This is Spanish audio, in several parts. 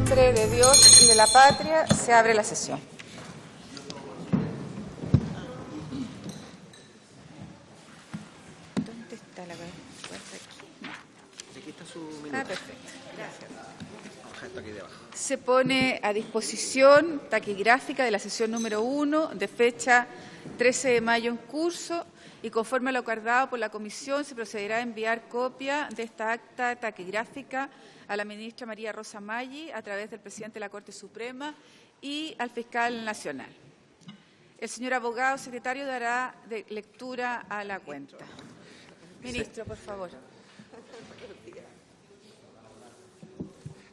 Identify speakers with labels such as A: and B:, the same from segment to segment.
A: nombre de Dios y de la patria, se abre la sesión. ¿Dónde está la cuenta aquí?
B: Aquí está su minuto.
A: Ah, perfecto. Gracias.
B: Esto aquí debajo.
A: Se pone a disposición taquigráfica de la sesión número 1 de fecha 13 de mayo en curso y conforme a lo acordado por la comisión se procederá a enviar copia de esta acta taquigráfica a la ministra María Rosa Maggi a través del presidente de la Corte Suprema y al fiscal nacional. El señor abogado secretario dará lectura a la cuenta. Ministro, por favor.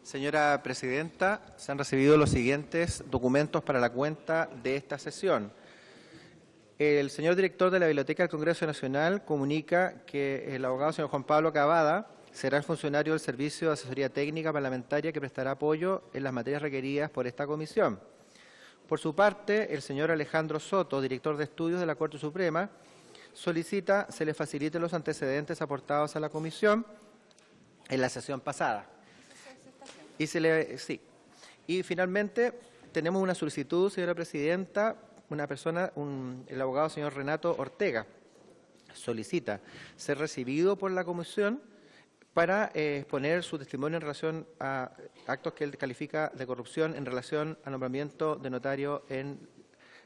B: Señora Presidenta, se han recibido los siguientes documentos para la cuenta de esta sesión. El señor director de la Biblioteca del Congreso Nacional comunica que el abogado señor Juan Pablo Cavada será el funcionario del Servicio de Asesoría Técnica Parlamentaria que prestará apoyo en las materias requeridas por esta comisión. Por su parte, el señor Alejandro Soto, director de estudios de la Corte Suprema, solicita se le faciliten los antecedentes aportados a la comisión en la sesión pasada. Y finalmente tenemos una solicitud, señora Presidenta, el abogado señor Renato Ortega solicita ser recibido por la comisión para exponer su testimonio en relación a actos que él califica de corrupción en relación al nombramiento de notario en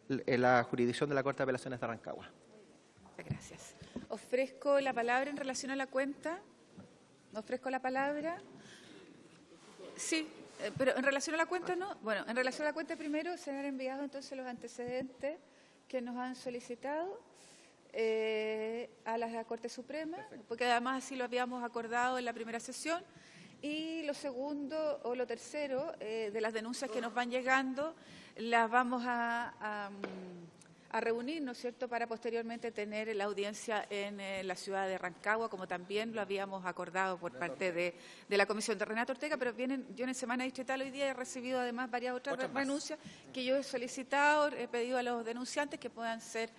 B: la jurisdicción de la Corte de Apelaciones de Rancagua.
A: Gracias. Ofrezco la palabra en relación a la cuenta. Ofrezco la palabra. Sí, pero en relación a la cuenta no. Bueno, en relación a la cuenta primero se han enviado entonces los antecedentes que nos han solicitado a la Corte Suprema, porque además así lo habíamos acordado en la primera sesión. Y lo segundo o lo tercero, de las denuncias que nos van llegando, las vamos a reunir, ¿no es cierto?, para posteriormente tener la audiencia en la ciudad de Rancagua, como también lo habíamos acordado por parte de la comisión de Renato Ortega, pero yo en Semana Distrital hoy día he recibido además varias otras renuncias que yo he solicitado, he pedido a los denunciantes que puedan ser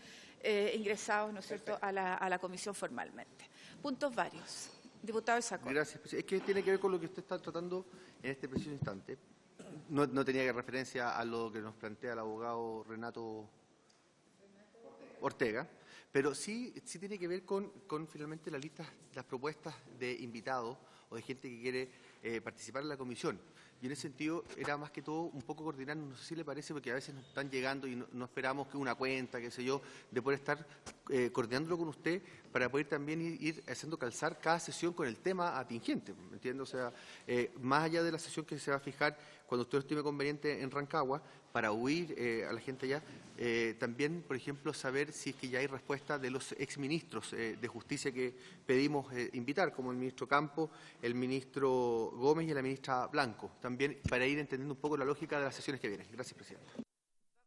A: ingresados, ¿no es cierto?, a la comisión formalmente. Puntos varios. Diputado Isacón.
C: Gracias. Es que tiene que ver con lo que usted está tratando en este preciso instante. No tenía referencia a lo que nos plantea el abogado Renato Ortega, pero sí tiene que ver con finalmente las propuestas de invitados o de gente que quiere participar en la comisión. Y en ese sentido era más que todo un poco coordinar, no sé si le parece, porque a veces nos están llegando y no esperamos que una cuenta, qué sé yo, de poder estar coordinándolo con usted para poder también ir haciendo calzar cada sesión con el tema atingente, ¿me entiende? O sea, más allá de la sesión que se va a fijar cuando usted estime conveniente en Rancagua, para huir a la gente allá, también, por ejemplo, saber si es que ya hay respuesta de los exministros de Justicia que pedimos invitar, como el ministro Campo, el ministro Gómez y la ministra Blanco, también para ir entendiendo un poco la lógica de las sesiones que vienen. Gracias, Presidenta.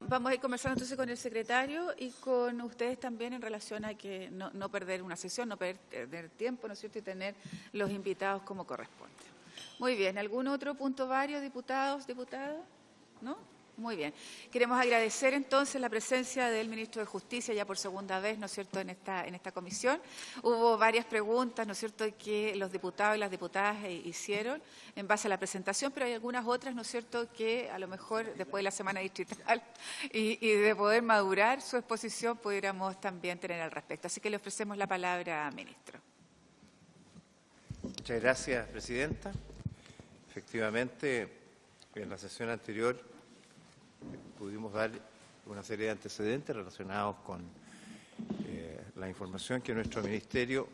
A: Vamos a ir conversando entonces con el secretario y con ustedes también en relación a que no perder una sesión, no perder tiempo, ¿no es cierto?, y tener los invitados como corresponde. Muy bien. ¿Algún otro punto varios, diputados, diputadas? ¿No? Muy bien. Queremos agradecer entonces la presencia del ministro de Justicia ya por segunda vez, ¿no es cierto?, en esta comisión. Hubo varias preguntas, ¿no es cierto?, que los diputados y las diputadas hicieron en base a la presentación, pero hay algunas otras, ¿no es cierto?, que a lo mejor después de la semana distrital y de poder madurar su exposición pudiéramos también tener al respecto. Así que le ofrecemos la palabra, ministro.
D: Muchas gracias, Presidenta. Efectivamente, en la sesión anterior pudimos dar una serie de antecedentes relacionados con la información que nuestro Ministerio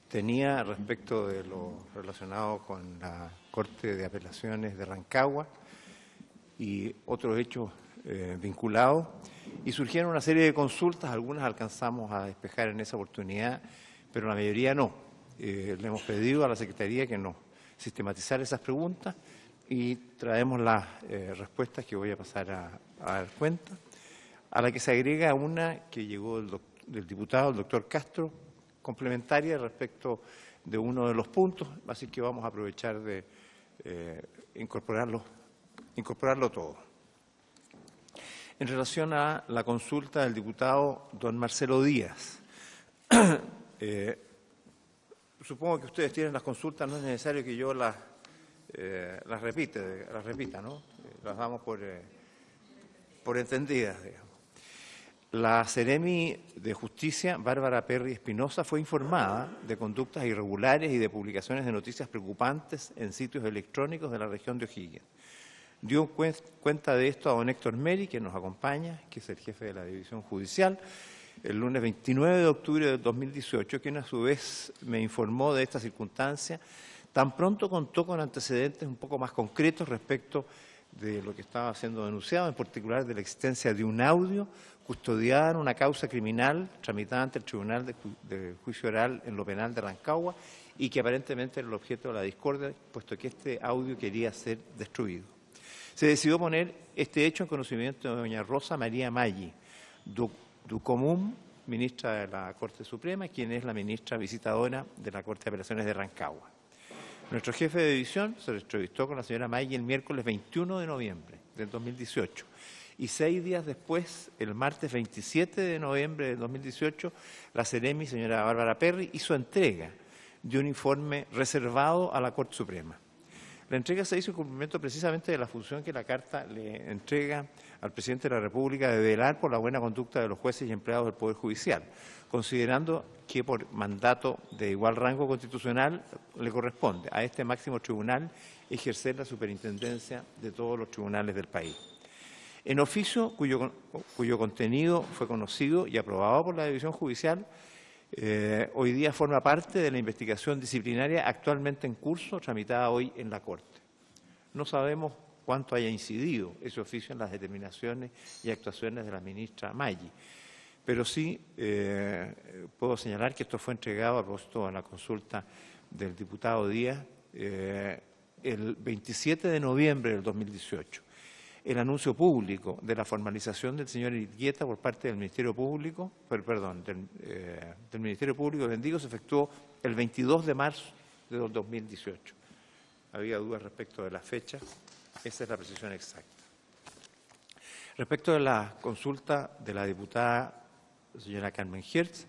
D: tenía respecto de lo relacionado con la Corte de Apelaciones de Rancagua y otros hechos vinculados, y surgieron una serie de consultas, algunas alcanzamos a despejar en esa oportunidad, pero la mayoría no. Le hemos pedido a la Secretaría que nos sistematizara esas preguntas y traemos las respuestas que voy a pasar a dar cuenta, a la que se agrega una que llegó del diputado, el doctor Castro, complementaria respecto de uno de los puntos, así que vamos a aprovechar de incorporarlo todo. En relación a la consulta del diputado don Marcelo Díaz, supongo que ustedes tienen las consultas, no es necesario que yo las las repita, ¿no? Las damos por entendidas, digamos. La Seremi de Justicia, Bárbara Perry Espinosa, fue informada de conductas irregulares y de publicaciones de noticias preocupantes en sitios electrónicos de la región de O'Higgins. Dio cuenta de esto a don Héctor Meri, que nos acompaña, que es el jefe de la División Judicial, el lunes 29 de octubre de 2018, quien a su vez me informó de esta circunstancia. Tan pronto contó con antecedentes un poco más concretos respecto de lo que estaba siendo denunciado, en particular de la existencia de un audio custodiado en una causa criminal tramitada ante el Tribunal de Juicio Oral en lo penal de Rancagua y que aparentemente era el objeto de la discordia, puesto que este audio quería ser destruido. Se decidió poner este hecho en conocimiento de doña Rosa María Maggi, Ducomún, ministra de la Corte Suprema, quien es la ministra visitadora de la Corte de Apelaciones de Rancagua. Nuestro jefe de división se entrevistó con la señora Maggi el miércoles 21 de noviembre del 2018 y 6 días después, el martes 27 de noviembre de 2018, la Seremi, señora Bárbara Perry, hizo entrega de un informe reservado a la Corte Suprema. La entrega se hizo en cumplimiento precisamente de la función que la Carta le entrega al presidente de la República de velar por la buena conducta de los jueces y empleados del Poder Judicial, considerando que por mandato de igual rango constitucional le corresponde a este máximo tribunal ejercer la superintendencia de todos los tribunales del país. En oficio cuyo contenido fue conocido y aprobado por la División Judicial, hoy día forma parte de la investigación disciplinaria actualmente en curso, tramitada hoy en la Corte. No sabemos cuánto haya incidido ese oficio en las determinaciones y actuaciones de la ministra Maggi, pero sí puedo señalar que esto fue entregado a propósito de la consulta del diputado Díaz el 27 de noviembre del 2018. El anuncio público de la formalización del señor Irguieta por parte del Ministerio Público, del Ministerio Público de Vendigo se efectuó el 22 de marzo de 2018. Había dudas respecto de la fecha, esa es la precisión exacta. Respecto de la consulta de la diputada señora Carmen Hertz,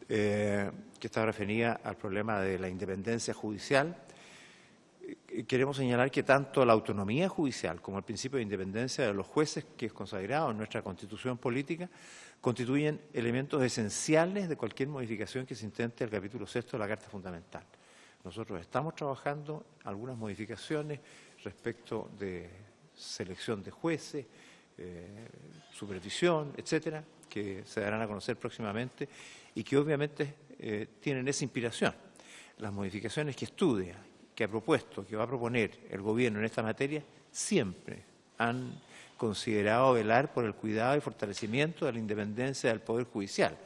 D: que estaba referida al problema de la independencia judicial, queremos señalar que tanto la autonomía judicial como el principio de independencia de los jueces, que es consagrado en nuestra Constitución política, constituyen elementos esenciales de cualquier modificación que se intente al capítulo 6 de la Carta Fundamental. Nosotros estamos trabajando algunas modificaciones respecto de selección de jueces, supervisión, etcétera, que se darán a conocer próximamente y que obviamente tienen esa inspiración. Las modificaciones que estudia, que ha propuesto, que va a proponer el Gobierno en esta materia, siempre han considerado velar por el cuidado y fortalecimiento de la independencia del Poder Judicial,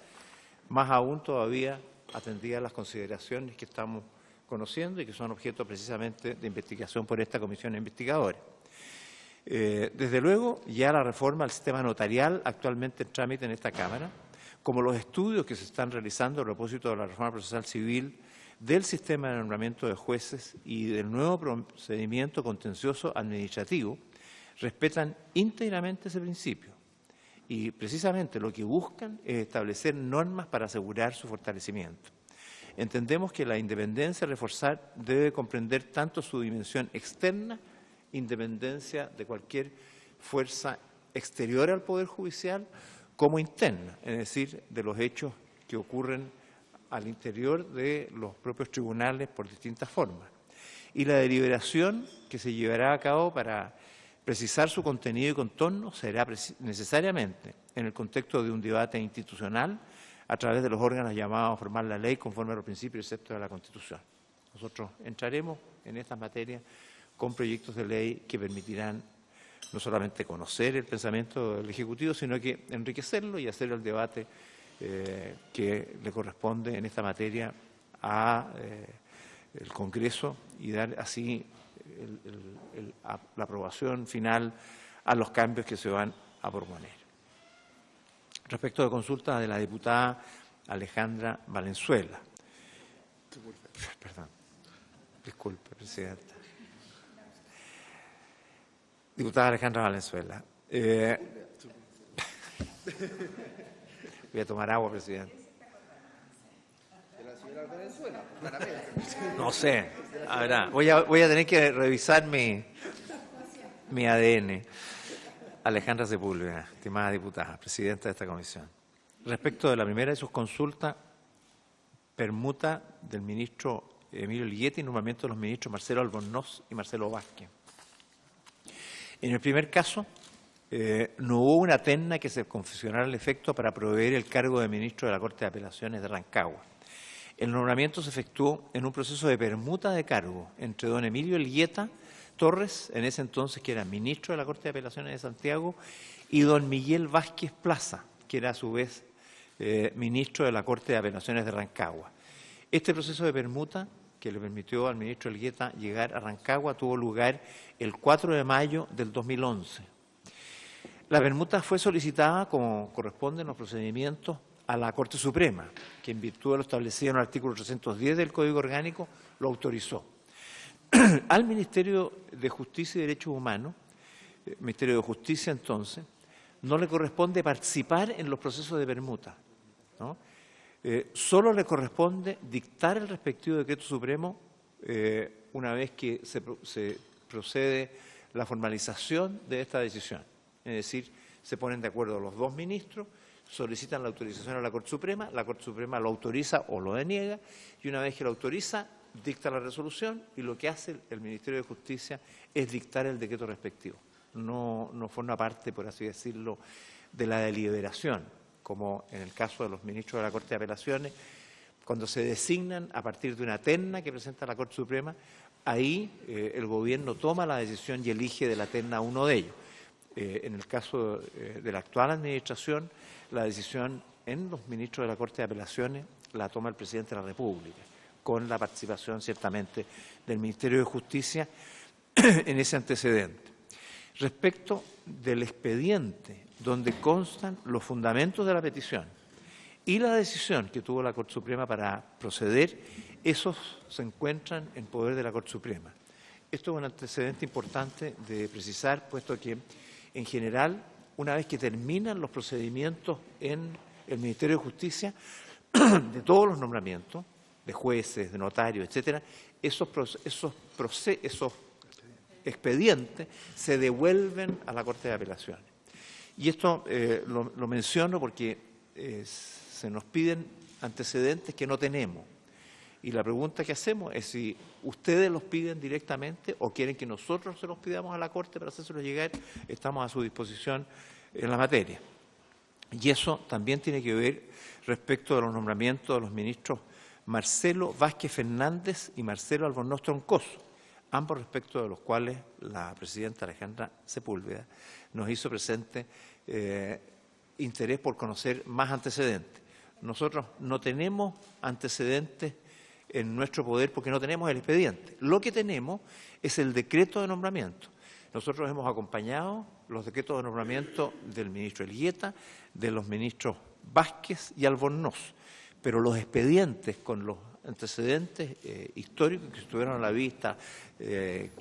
D: más aún todavía atendidas las consideraciones que estamos conociendo y que son objeto precisamente de investigación por esta comisión investigadora. Desde luego, ya la reforma al sistema notarial actualmente en trámite en esta Cámara, como los estudios que se están realizando a propósito de la reforma procesal civil, del sistema de nombramiento de jueces y del nuevo procedimiento contencioso administrativo, respetan íntegramente ese principio. Y precisamente lo que buscan es establecer normas para asegurar su fortalecimiento. Entendemos que la independencia a reforzar debe comprender tanto su dimensión externa, independencia de cualquier fuerza exterior al Poder Judicial, como interna, es decir, de los hechos que ocurren al interior de los propios tribunales por distintas formas. Y la deliberación que se llevará a cabo para precisar su contenido y contorno será necesariamente en el contexto de un debate institucional a través de los órganos llamados a formar la ley conforme a los principios y preceptos de la Constitución. Nosotros entraremos en estas materias con proyectos de ley que permitirán no solamente conocer el pensamiento del Ejecutivo, sino que enriquecerlo y hacer el debate que le corresponde en esta materia a el Congreso y dar así la aprobación final a los cambios que se van a proponer. Respecto de consulta de la diputada Alejandra Valenzuela. Perdón, disculpe, Presidenta. Diputada Alejandra Valenzuela. Voy a tomar agua, Presidente. No sé. Ahora, voy a tener que revisar mi ADN. Alejandra Sepúlveda, estimada diputada, presidenta de esta comisión. Respecto de la primera de sus consultas, permuta del ministro Emilio Elgueta y nombramiento de los ministros Marcelo Albornoz y Marcelo Vázquez. En el primer caso, no hubo una terna que se confeccionara al efecto para proveer el cargo de ministro de la Corte de Apelaciones de Rancagua. El nombramiento se efectuó en un proceso de permuta de cargo entre don Emilio Elgueta Torres, en ese entonces que era ministro de la Corte de Apelaciones de Santiago, y don Miguel Vázquez Plaza, que era a su vez ministro de la Corte de Apelaciones de Rancagua. Este proceso de permuta, que le permitió al ministro Elgueta llegar a Rancagua, tuvo lugar el 4 de mayo del 2011. La permuta fue solicitada, como corresponde en los procedimientos, a la Corte Suprema, que en virtud de lo establecido en el artículo 310 del Código Orgánico lo autorizó. Al Ministerio de Justicia y Derechos Humanos, Ministerio de Justicia entonces, no le corresponde participar en los procesos de permuta, ¿no? Solo le corresponde dictar el respectivo decreto supremo una vez que se procede la formalización de esta decisión. Es decir, se ponen de acuerdo los dos ministros, solicitan la autorización a la Corte Suprema lo autoriza o lo deniega, y una vez que lo autoriza, dicta la resolución, y lo que hace el Ministerio de Justicia es dictar el decreto respectivo. No forma parte, por así decirlo, de la deliberación, como en el caso de los ministros de la Corte de Apelaciones, cuando se designan a partir de una terna que presenta la Corte Suprema, ahí el Gobierno toma la decisión y elige de la terna a uno de ellos. En el caso de la actual Administración, la decisión en los ministros de la Corte de Apelaciones la toma el Presidente de la República, con la participación ciertamente del Ministerio de Justicia en ese antecedente. Respecto del expediente donde constan los fundamentos de la petición y la decisión que tuvo la Corte Suprema para proceder, esos se encuentran en poder de la Corte Suprema. Esto es un antecedente importante de precisar, puesto que, en general, una vez que terminan los procedimientos en el Ministerio de Justicia, de todos los nombramientos, de jueces, de notarios, etcétera, esos expedientes se devuelven a la Corte de Apelaciones. Y esto lo menciono porque se nos piden antecedentes que no tenemos. Y la pregunta que hacemos es si ustedes los piden directamente o quieren que nosotros se los pidamos a la Corte para hacérselos llegar. Estamos a su disposición en la materia. Y eso también tiene que ver respecto de los nombramientos de los ministros Marcelo Vázquez Fernández y Marcelo Albornoz Troncoso, ambos respecto de los cuales la presidenta Alejandra Sepúlveda nos hizo presente interés por conocer más antecedentes. Nosotros no tenemos antecedentes en nuestro poder porque no tenemos el expediente. Lo que tenemos es el decreto de nombramiento. Nosotros hemos acompañado los decretos de nombramiento del ministro Elgueta, de los ministros Vázquez y Albornoz, pero los expedientes con los antecedentes históricos que estuvieron a la vista,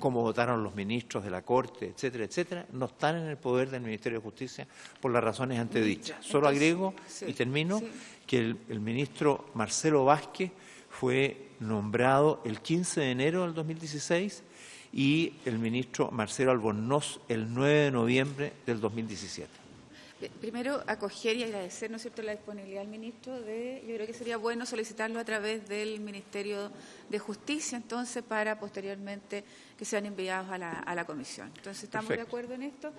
D: cómo votaron los ministros de la Corte, etcétera, etcétera, no están en el poder del Ministerio de Justicia por las razones antedichas. Solo agrego, y termino, que el ministro Marcelo Vázquez fue nombrado el 15 de enero del 2016 y el ministro Marcelo Albornoz el 9 de noviembre del 2017.
A: Primero, acoger y agradecer, ¿no es cierto?, la disponibilidad del ministro. Yo creo que sería bueno solicitarlo a través del Ministerio de Justicia, entonces, para posteriormente que sean enviados a la comisión. Entonces, ¿estamos de acuerdo en esto?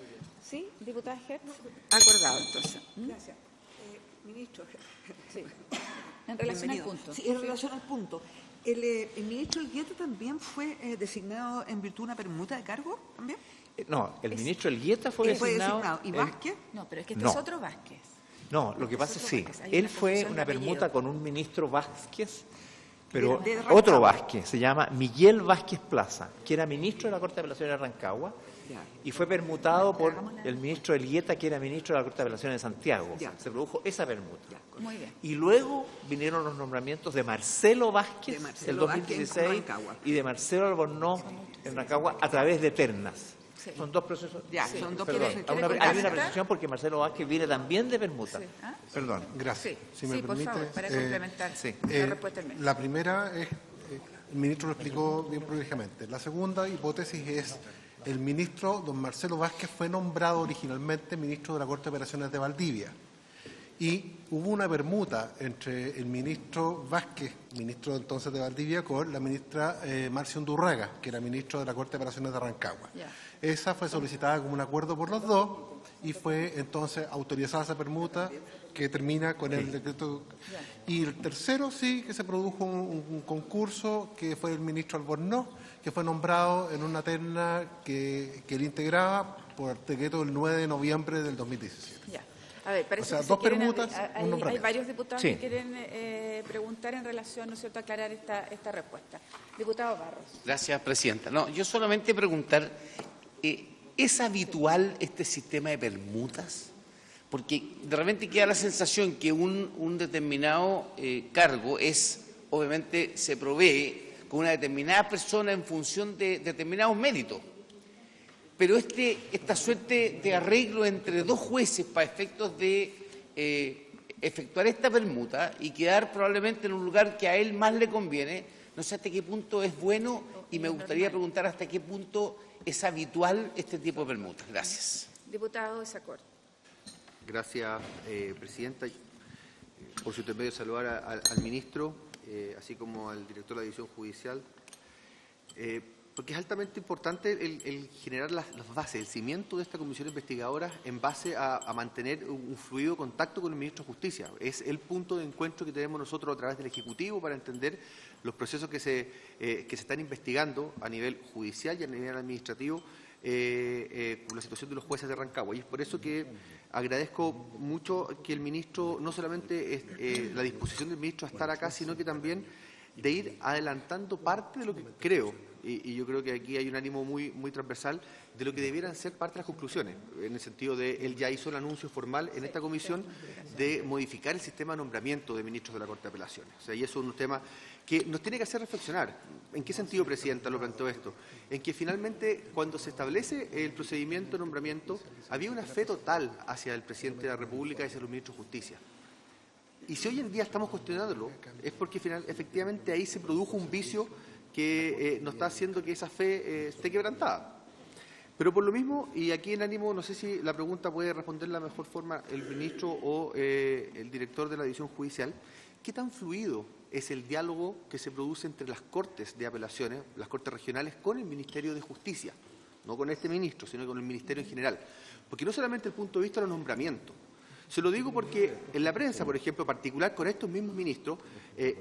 A: ¿Sí, diputada Hertz? Acordado, entonces.
E: Gracias. Ministro.
A: Sí. En relación al punto.
E: Sí, en relación al punto. ¿El ministro Elgueta también fue designado en virtud de una permuta de cargo? ¿También?
D: No, el ministro Elgueta fue designado.
E: ¿Y Vázquez?
A: No, pero es que este es otro Vázquez.
D: No, lo que pasa es sí. Él fue una permuta con un ministro Vázquez, pero
E: de
D: otro Vázquez, se llama Miguel Vázquez Plaza, que era ministro de la Corte de Apelaciones de Rancagua, y fue permutado por el ministro Elgueta, que era ministro de la Corte de Apelaciones de Santiago. Se produjo esa permuta.
A: Muy bien.
D: Y luego vinieron los nombramientos de Marcelo Vázquez, el 2016, y de Marcelo Albornoz en Rancagua a través de ternas.
A: Sí.
F: Son dos procesos.
E: Ya, son dos
F: Perdón,
E: procesos.
A: ¿Quiere
F: hay una
A: complementar?
F: precisión porque Marcelo Vázquez viene también de permuta.
A: Sí. ¿Ah?
F: Perdón.
G: Gracias.
A: Sí,
G: Si me
A: sí, por
G: permite,
A: favor, para complementar
F: sí.
A: la respuesta del ministro.
G: La primera es, el ministro lo explicó bien prolijamente. La segunda hipótesis es, el ministro, don Marcelo Vázquez, fue nombrado originalmente ministro de la Corte de Operaciones de Valdivia. Y hubo una permuta entre el ministro Vázquez, ministro entonces de Valdivia, con la ministra Marcia Undurraga, que era ministro de la Corte de Operaciones de Rancagua.
A: Ya.
G: Esa fue solicitada como un acuerdo por los dos y fue entonces autorizada esa permuta que termina con el decreto. Y el tercero sí que se produjo un concurso que fue el ministro Albornoz, que fue nombrado en una terna que él integraba por decreto del 9 de noviembre del 2017.
A: Ya. A ver, parece
G: O sea,
A: que se
G: dos
A: quieren
G: permutas,
A: hay
G: un nombramiento.
A: varios diputados
F: Sí.
A: que quieren preguntar en relación, ¿no es cierto?, aclarar esta respuesta. Diputado Barros.
H: Gracias, presidenta. No, yo solamente preguntar, ¿es habitual este sistema de permutas? Porque de repente queda la sensación que un determinado cargo obviamente, se provee con una determinada persona en función de determinados méritos. Pero esta suerte de arreglo entre dos jueces para efectos de efectuar esta permuta y quedar probablemente en un lugar que a él más le conviene, no sé hasta qué punto es bueno y me gustaría preguntar hasta qué punto es habitual este tipo de permutas. Gracias.
A: Diputado Desacord.
C: Gracias, presidenta. Por su intermedio, saludar al ministro, así como al director de la División Judicial, porque es altamente importante el generar las bases, el cimiento de esta comisión investigadora en base a mantener un fluido contacto con el ministro de Justicia. Es el punto de encuentro que tenemos nosotros a través del Ejecutivo para entender los procesos que se están investigando a nivel judicial y a nivel administrativo con la situación de los jueces de Rancagua. Y es por eso que agradezco mucho que el ministro, no solamente la disposición del ministro a estar acá, sino que también de ir adelantando parte de lo que creo, y yo creo que aquí hay un ánimo muy, muy transversal, de lo que debieran ser parte de las conclusiones, en el sentido de, él ya hizo el anuncio formal en esta comisión de modificar el sistema de nombramiento de ministros de la Corte de Apelaciones. O sea, y eso es un tema que nos tiene que hacer reflexionar. ¿En qué sentido, presidenta, lo planteó esto? En que finalmente, cuando se establece el procedimiento de nombramiento, había una fe total hacia el presidente de la República y hacia los ministros de Justicia. Y si hoy en día estamos cuestionándolo, es porque efectivamente ahí se produjo un vicio que nos está haciendo que esa fe esté quebrantada. Pero por lo mismo, y aquí en ánimo, no sé si la pregunta puede responder de la mejor forma el ministro o el director de la División Judicial, ¿qué tan fluido es el diálogo que se produce entre las Cortes de Apelaciones, las Cortes regionales, con el Ministerio de Justicia? No con este ministro, sino con el Ministerio en general. Porque no solamente el punto de vista de los nombramientos. Se lo digo porque en la prensa, por ejemplo, particular con estos mismos ministros,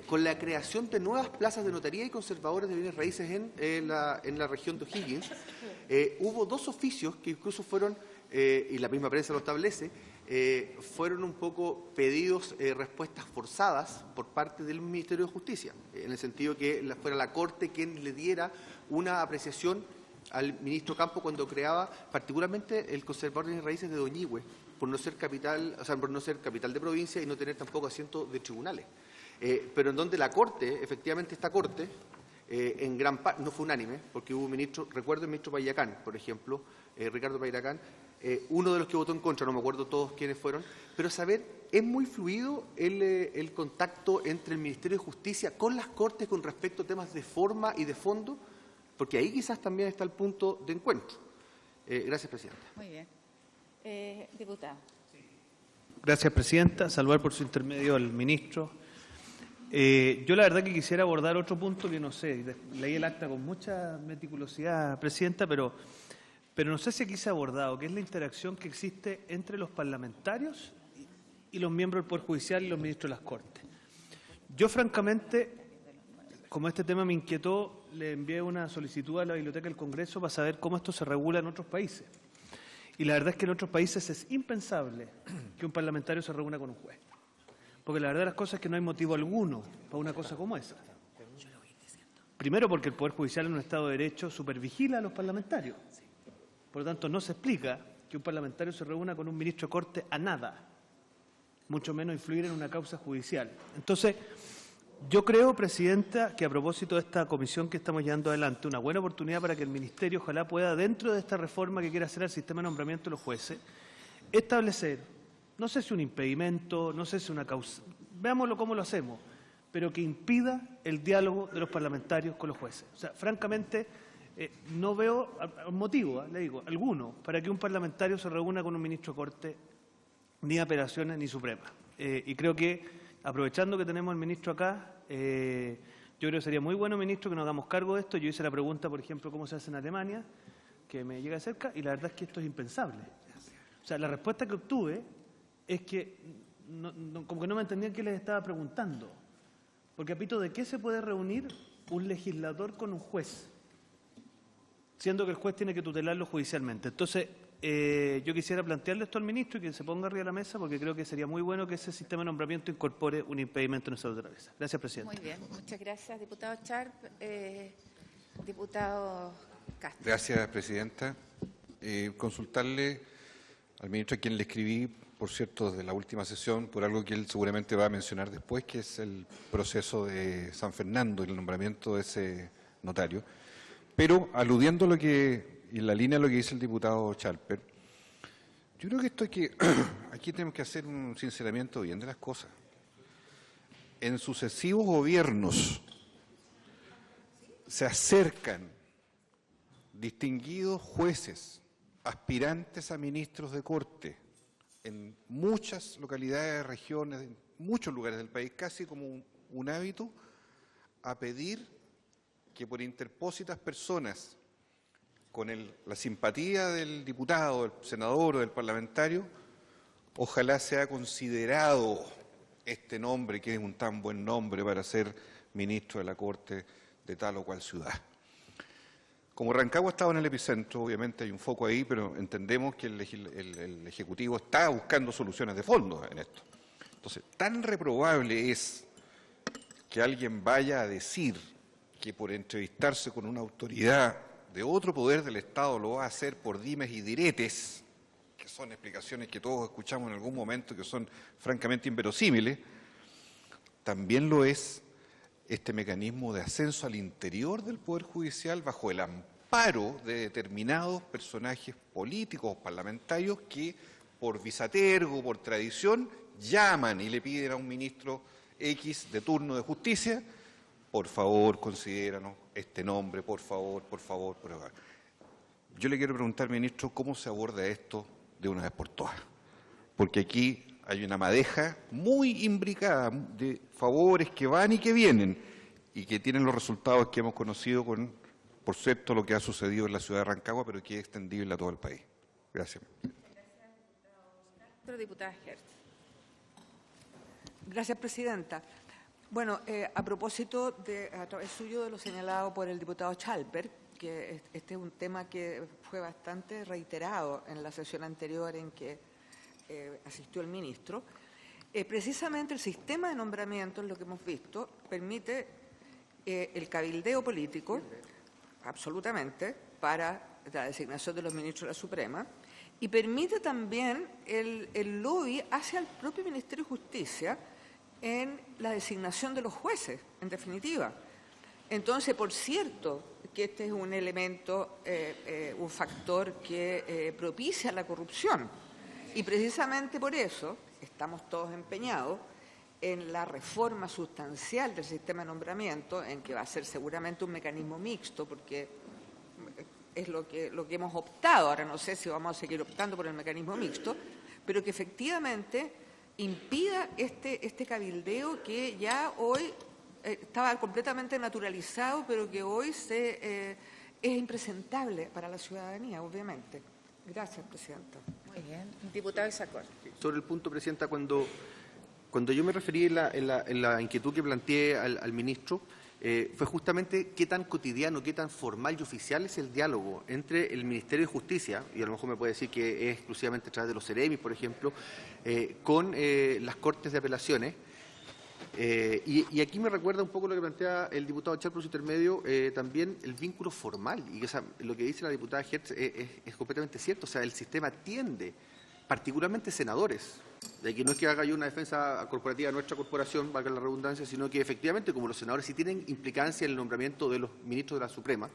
C: con la creación de nuevas plazas de notaría y conservadores de bienes raíces en la región de O'Higgins, hubo dos oficios que incluso fueron, y la misma prensa lo establece, fueron un poco pedidos respuestas forzadas por parte del Ministerio de Justicia, en el sentido que fuera la Corte quien le diera una apreciación al ministro Campo cuando creaba particularmente el conservador de bienes raíces de Doñihue, por no ser capital, o sea, por no ser capital de provincia y no tener tampoco asiento de tribunales. Pero en donde la Corte, efectivamente esta Corte, en gran parte, no fue unánime, porque hubo ministros, recuerdo el ministro Payacán, por ejemplo, Ricardo Payacán, uno de los que votó en contra, no me acuerdo todos quiénes fueron, pero saber, es muy fluido el contacto entre el Ministerio de Justicia con las Cortes con respecto a temas de forma y de fondo, porque ahí quizás también está el punto de encuentro. Gracias, presidenta.
A: Muy bien. Diputado.
I: Gracias, presidenta. Saludar por su intermedio al ministro. Yo la verdad que quisiera abordar otro punto que no sé, leí el acta con mucha meticulosidad, presidenta, pero no sé si aquí se ha abordado, que es la interacción que existe entre los parlamentarios y los miembros del Poder Judicial y los ministros de las Cortes. Yo, francamente, como este tema me inquietó, le envié una solicitud a la Biblioteca del Congreso para saber cómo esto se regula en otros países. Y la verdad es que en otros países es impensable que un parlamentario se reúna con un juez. Porque la verdad de las cosas es que no hay motivo alguno para una cosa como esa. Primero porque el Poder Judicial en un Estado de Derecho supervigila a los parlamentarios. Por lo tanto, no se explica que un parlamentario se reúna con un ministro de Corte a nada, mucho menos influir en una causa judicial. Entonces, Yo creo, Presidenta, que a propósito de esta comisión que estamos llevando adelante, una buena oportunidad para que el Ministerio ojalá pueda, dentro de esta reforma que quiere hacer al sistema de nombramiento de los jueces, establecer, no sé si un impedimento, no sé si una causa, veámoslo cómo lo hacemos, pero que impida el diálogo de los parlamentarios con los jueces. O sea, francamente, no veo motivo, le digo, alguno, para que un parlamentario se reúna con un ministro de Corte, ni apelaciones ni Suprema. Y creo que, aprovechando que tenemos al ministro acá, yo creo que sería muy bueno, ministro, que nos hagamos cargo de esto. Yo hice la pregunta, por ejemplo, cómo se hace en Alemania, que me llega cerca, y la verdad es que esto es impensable. O sea, la respuesta que obtuve es que como que no me entendían qué les estaba preguntando. Porque, apito, ¿de qué se puede reunir un legislador con un juez? Siendo que el juez tiene que tutelarlo judicialmente. Entonces, yo quisiera plantearle esto al ministro y que se ponga arriba de la mesa, porque creo que sería muy bueno que ese sistema de nombramiento incorpore un impedimento en esa naturaleza. Gracias, Presidente.
A: Muy bien, muchas gracias, diputado Sharp. Diputado Castro.
J: Gracias, Presidenta. Consultarle al ministro, a quien le escribí, por cierto, de la última sesión, por algo que él seguramente va a mencionar después, que es el proceso de San Fernando y el nombramiento de ese notario. Pero, aludiendo a lo que, y en la línea de lo que dice el diputado Chalper, yo creo que esto hay que, aquí tenemos que hacer un sinceramiento bien de las cosas. En sucesivos gobiernos se acercan distinguidos jueces, aspirantes a ministros de Corte, en muchas localidades, regiones, en muchos lugares del país, casi como un hábito, a pedir que por interpósitas personas, con la simpatía del diputado, del senador o del parlamentario, ojalá sea considerado este nombre, que es un tan buen nombre para ser ministro de la Corte de tal o cual ciudad. Como Rancagua estaba en el epicentro, obviamente hay un foco ahí, pero entendemos que el Ejecutivo está buscando soluciones de fondo en esto. Entonces, tan reprobable es que alguien vaya a decir que por entrevistarse con una autoridad de otro poder del Estado lo va a hacer por dimes y diretes, que son explicaciones que todos escuchamos en algún momento, que son francamente inverosímiles, también lo es este mecanismo de ascenso al interior del Poder Judicial bajo el amparo de determinados personajes políticos o parlamentarios que, por visatergo, por tradición, llaman y le piden a un ministro X de turno de justicia: por favor, considéranos este nombre, por favor, por favor, por favor. Yo le quiero preguntar, ministro, ¿cómo se aborda esto de una vez por todas? Porque aquí hay una madeja muy imbricada de favores que van y que vienen y que tienen los resultados que hemos conocido con, por cierto, lo que ha sucedido en la ciudad de Rancagua, pero que es extendible a todo el país. Gracias.
A: Diputada Hertz.
E: Gracias, Presidenta. Bueno, a propósito, a través suyo, de lo señalado por el diputado Chalper, que este es un tema que fue bastante reiterado en la sesión anterior en que asistió el ministro. Precisamente el sistema de nombramiento, lo que hemos visto, permite el cabildeo político, absolutamente, para la designación de los ministros de la Suprema, y permite también el lobby hacia el propio Ministerio de Justicia en la designación de los jueces, en definitiva. Entonces, por cierto, que este es un elemento, un factor que propicia la corrupción. Y precisamente por eso estamos todos empeñados en la reforma sustancial del sistema de nombramiento, en que va a ser seguramente un mecanismo mixto, porque es lo que hemos optado. Ahora no sé si vamos a seguir optando por el mecanismo mixto, pero que efectivamente impida este cabildeo que ya hoy estaba completamente naturalizado, pero que hoy es impresentable para la ciudadanía, obviamente. Gracias, Presidenta.
A: Muy bien. Diputado Isacor.
C: Sobre el punto, Presidenta, cuando yo me referí en la inquietud que planteé al ministro, fue justamente qué tan cotidiano, qué tan formal y oficial es el diálogo entre el Ministerio de Justicia, y a lo mejor me puede decir que es exclusivamente a través de los CEREMIS, por ejemplo, con las Cortes de Apelaciones. Y aquí me recuerda un poco lo que plantea el diputado Char por su intermedio, también el vínculo formal. Y lo que dice la diputada Hertz es completamente cierto. O sea, el sistema tiende particularmente senadores. De que no es que haga yo una defensa corporativa de nuestra corporación, valga la redundancia, sino que efectivamente, como los senadores sí tienen implicancia en el nombramiento de los ministros de la Suprema,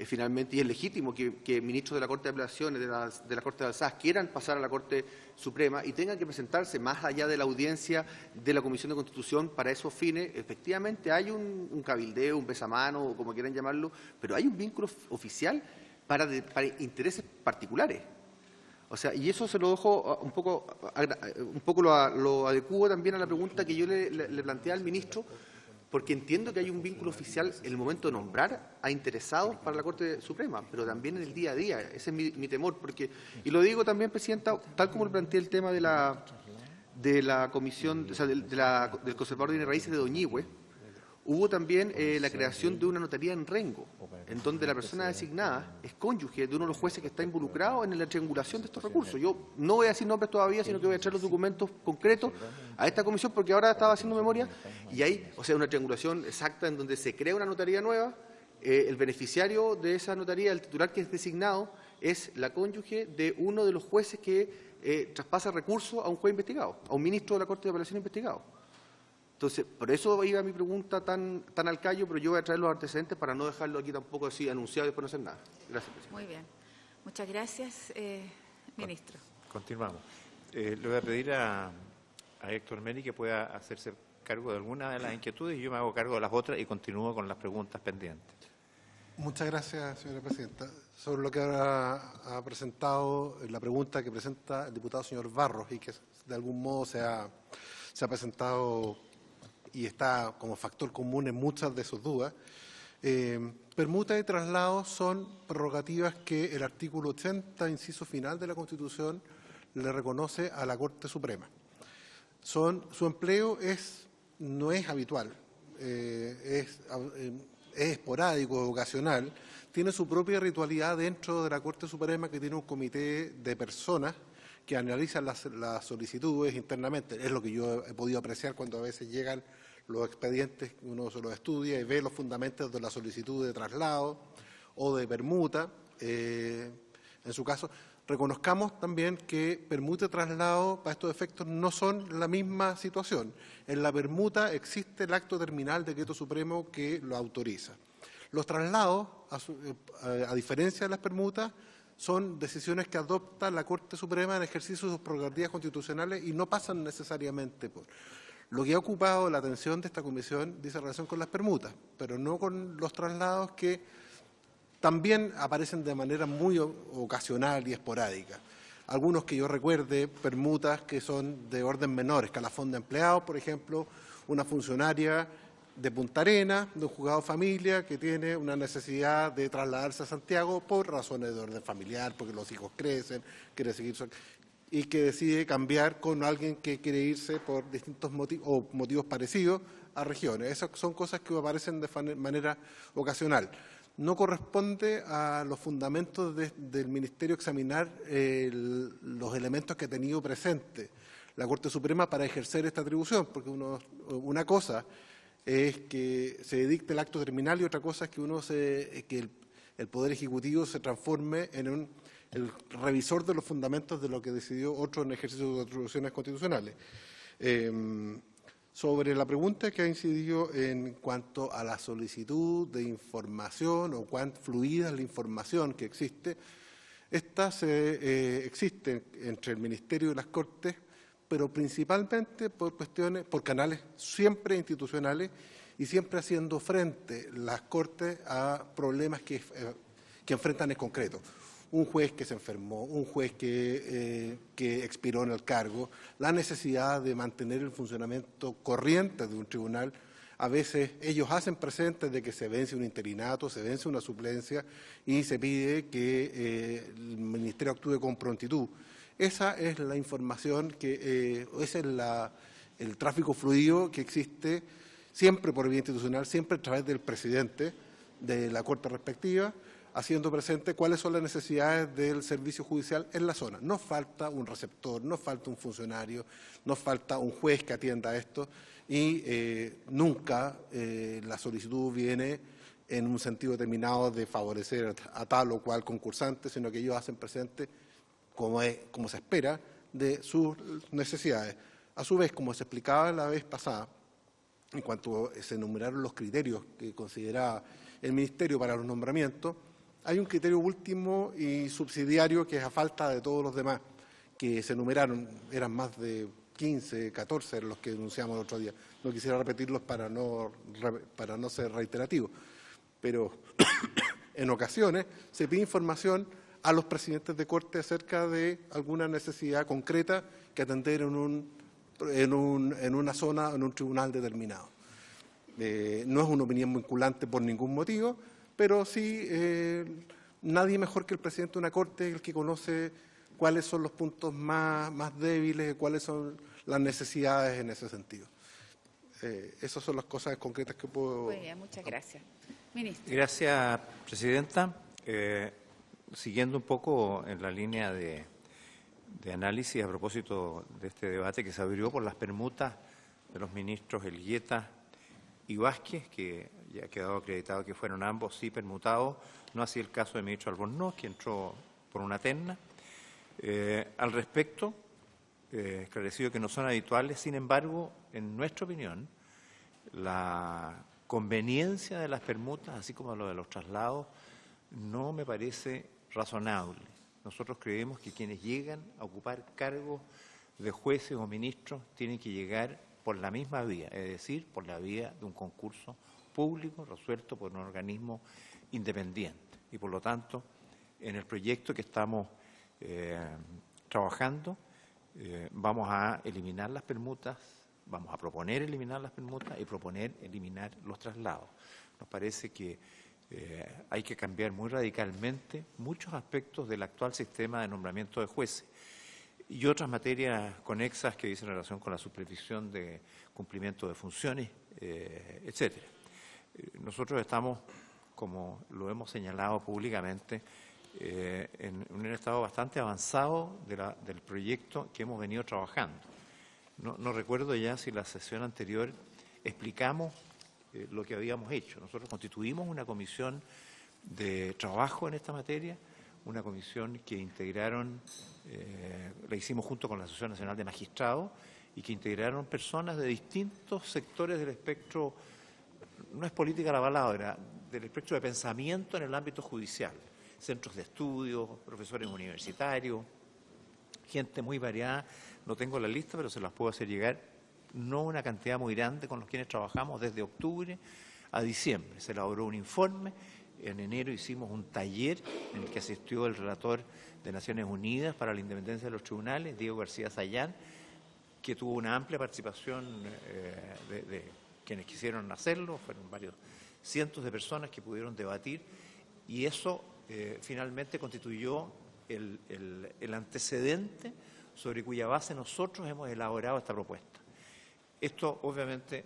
C: finalmente, y es legítimo que ministros de la Corte de Apelaciones, de la Corte de Alzás, quieran pasar a la Corte Suprema y tengan que presentarse más allá de la audiencia de la Comisión de Constitución para esos fines. Efectivamente, hay un cabildeo, un besamano, o como quieran llamarlo, pero hay un vínculo oficial para intereses particulares. O sea, y eso se lo dejo un poco lo adecuo también a la pregunta que yo le planteé al ministro, porque entiendo que hay un vínculo oficial en el momento de nombrar a interesados para la Corte Suprema, pero también en el día a día. Ese es mi temor, porque, y lo digo también, Presidenta, tal como le planteé el tema de la comisión, o sea, del conservador de bienes raíces de Doñihue, hubo también la creación de una notaría en Rengo, en donde la persona designada es cónyuge de uno de los jueces que está involucrado en la triangulación de estos recursos. Yo no voy a decir nombres todavía, sino que voy a echar los documentos concretos a esta comisión, porque ahora estaba haciendo memoria, y hay, o sea, una triangulación exacta en donde se crea una notaría nueva, el beneficiario de esa notaría, el titular que es designado, es la cónyuge de uno de los jueces que traspasa recursos a un juez investigado, a un ministro de la Corte de Apelaciones investigado. Entonces, por eso iba mi pregunta tan al callo, pero yo voy a traer los antecedentes para no dejarlo aquí tampoco así anunciado y después no hacer nada. Gracias, presidente.
A: Muy bien. Muchas gracias, ministro.
D: Continuamos. Le voy a pedir a Héctor Meri que pueda hacerse cargo de alguna de las inquietudes y yo me hago cargo de las otras y continúo con las preguntas pendientes.
G: Muchas gracias, señora presidenta. Sobre lo que ha presentado, la pregunta que presenta el diputado señor Barros y que de algún modo se ha presentado y está como factor común en muchas de sus dudas. Permuta y traslados son prerrogativas que el artículo 80, inciso final de la Constitución, le reconoce a la Corte Suprema. Su empleo no es habitual, es esporádico, ocasional, tiene su propia ritualidad dentro de la Corte Suprema, que tiene un comité de personas que analizan las solicitudes internamente. Es lo que yo he podido apreciar cuando a veces llegan los expedientes, uno se los estudia y ve los fundamentos de la solicitud de traslado o de permuta. En su caso, reconozcamos también que permuta y traslado para estos efectos no son la misma situación. En la permuta existe el acto terminal del decreto supremo que lo autoriza. Los traslados, a diferencia de las permutas, son decisiones que adopta la Corte Suprema en ejercicio de sus prerrogativas constitucionales y no pasan necesariamente por. Lo que ha ocupado la atención de esta comisión dice relación con las permutas, pero no con los traslados que también aparecen de manera muy ocasional y esporádica. Algunos que yo recuerde, permutas que son de orden menor, escalafón de empleados, por ejemplo, una funcionaria de Punta Arenas, de un juzgado de familia, que tiene una necesidad de trasladarse a Santiago por razones de orden familiar, porque los hijos crecen, quiere seguir y que decide cambiar con alguien que quiere irse por distintos motivos o motivos parecidos a regiones. Esas son cosas que aparecen de manera ocasional. No corresponde a los fundamentos del Ministerio examinar los elementos que ha tenido presente la Corte Suprema para ejercer esta atribución, porque una cosa es que se dicte el acto terminal y otra cosa es que el Poder Ejecutivo se transforme en el revisor de los fundamentos de lo que decidió otro en ejercicio de atribuciones constitucionales. Sobre la pregunta que ha incidido en cuanto a la solicitud de información o cuán fluida es la información que existe, esta existe entre el Ministerio y las Cortes, pero principalmente por canales siempre institucionales y siempre haciendo frente las Cortes a problemas que enfrentan en concreto. Un juez que se enfermó, un juez que expiró en el cargo, la necesidad de mantener el funcionamiento corriente de un tribunal. A veces ellos hacen presente de que se vence un interinato, se vence una suplencia y se pide que el Ministerio actúe con prontitud. Esa es la información, ese es el tráfico fluido que existe siempre por vía institucional, siempre a través del presidente de la Corte respectiva, haciendo presente cuáles son las necesidades del servicio judicial en la zona. No falta un receptor, no falta un funcionario, no falta un juez que atienda esto y nunca la solicitud viene en un sentido determinado de favorecer a tal o cual concursante, sino que ellos hacen presente como se espera, de sus necesidades. A su vez, como se explicaba la vez pasada, en cuanto se enumeraron los criterios que consideraba el Ministerio para los nombramientos, hay un criterio último y subsidiario que es a falta de todos los demás que se enumeraron, eran más de 15, 14 los que denunciamos el otro día. No quisiera repetirlos para no ser reiterativo, pero en ocasiones se pide información a los presidentes de Corte acerca de alguna necesidad concreta que atender en una zona, en un tribunal determinado. No es una opinión vinculante por ningún motivo, pero sí nadie mejor que el presidente de una Corte el que conoce cuáles son los puntos más débiles, cuáles son las necesidades en ese sentido. Esas son las cosas concretas que puedo...
A: Muy bien, muchas gracias. Ministro.
D: Gracias, Presidenta. Siguiendo un poco en la línea de análisis a propósito de este debate que se abrió por las permutas de los ministros Elgueta y Vázquez, que ya ha quedado acreditado que fueron ambos sí permutados, no así el caso del ministro Albornoz, que entró por una terna. Al respecto, esclarecido que no son habituales, sin embargo, en nuestra opinión, la conveniencia de las permutas, así como lo de los traslados, no me parece razonable. Nosotros creemos que quienes llegan a ocupar cargos de jueces o ministros tienen que llegar por la misma vía, es decir, por la vía de un concurso público resuelto por un organismo independiente. Y por lo tanto, en el proyecto que estamos trabajando, vamos a eliminar las permutas, vamos a proponer eliminar las permutas y proponer eliminar los traslados. Nos parece que hay que cambiar muy radicalmente muchos aspectos del actual sistema de nombramiento de jueces y otras materias conexas que dicen relación con la supervisión de cumplimiento de funciones, etcétera. Nosotros estamos, como lo hemos señalado públicamente, en un estado bastante avanzado del proyecto que hemos venido trabajando. No recuerdo ya si la sesión anterior explicamos lo que habíamos hecho. Nosotros constituimos una comisión de trabajo en esta materia, una comisión que integraron, la hicimos junto con la Asociación Nacional de Magistrados y que integraron personas de distintos sectores del espectro, no es política la palabra, del espectro de pensamiento en el ámbito judicial, centros de estudio, profesores universitarios, gente muy variada, no tengo la lista, pero se las puedo hacer llegar, no una cantidad muy grande con los quienes trabajamos desde octubre a diciembre. Se elaboró un informe, en enero hicimos un taller en el que asistió el relator de Naciones Unidas para la Independencia de los Tribunales, Diego García Sayán, que tuvo una amplia participación de quienes quisieron hacerlo, fueron varios cientos de personas que pudieron debatir y eso finalmente constituyó el antecedente sobre cuya base nosotros hemos elaborado esta propuesta. Esto obviamente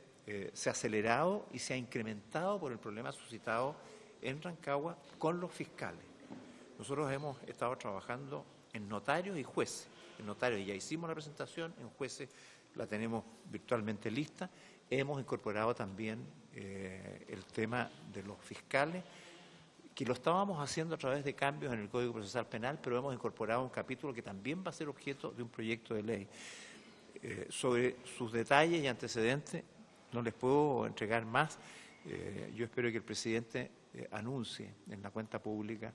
D: se ha acelerado y se ha incrementado por el problema suscitado en Rancagua con los fiscales. Nosotros hemos estado trabajando en notarios y jueces. En notarios ya hicimos la presentación, en jueces la tenemos virtualmente lista. Hemos incorporado también el tema de los fiscales, que lo estábamos haciendo a través de cambios en el Código Procesal Penal, pero hemos incorporado un capítulo que también va a ser objeto de un proyecto de ley. Sobre sus detalles y antecedentes no les puedo entregar más. Yo espero que el presidente anuncie en la cuenta pública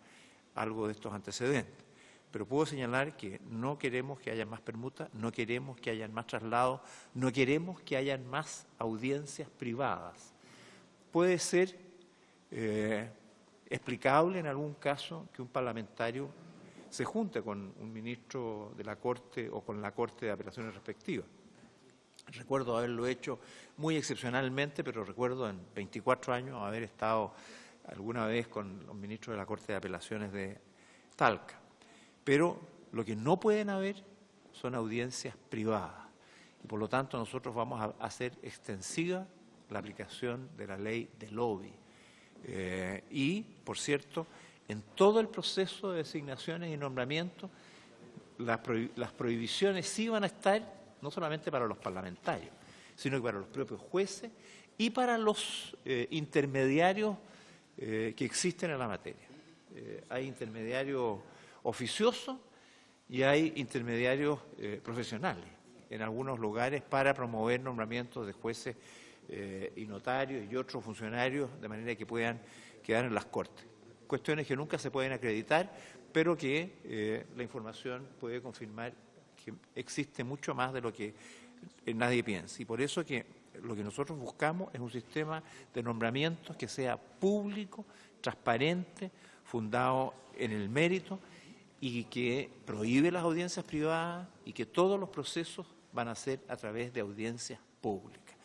D: algo de estos antecedentes. Pero puedo señalar que no queremos que haya más permutas, no queremos que haya más traslados, no queremos que haya más audiencias privadas. Puede ser explicable en algún caso que un parlamentario se junte con un ministro de la Corte o con la Corte de Apelaciones respectiva. Recuerdo haberlo hecho muy excepcionalmente, pero recuerdo en 24 años haber estado alguna vez con los ministros de la Corte de Apelaciones de Talca. Pero lo que no pueden haber son audiencias privadas. Y por lo tanto nosotros vamos a hacer extensiva la aplicación de la ley de lobby. Y, por cierto, en todo el proceso de designaciones y nombramientos, las prohibiciones sí van a estar no solamente para los parlamentarios, sino que para los propios jueces y para los intermediarios que existen en la materia. Hay intermediarios oficiosos y hay intermediarios profesionales en algunos lugares para promover nombramientos de jueces y notarios y otros funcionarios de manera que puedan quedar en las Cortes. Cuestiones que nunca se pueden acreditar, pero que la información puede confirmar que existe mucho más de lo que nadie piensa. Y por eso que lo que nosotros buscamos es un sistema de nombramientos que sea público, transparente, fundado en el mérito y que prohíbe las audiencias privadas y que todos los procesos van a ser a través de audiencias públicas.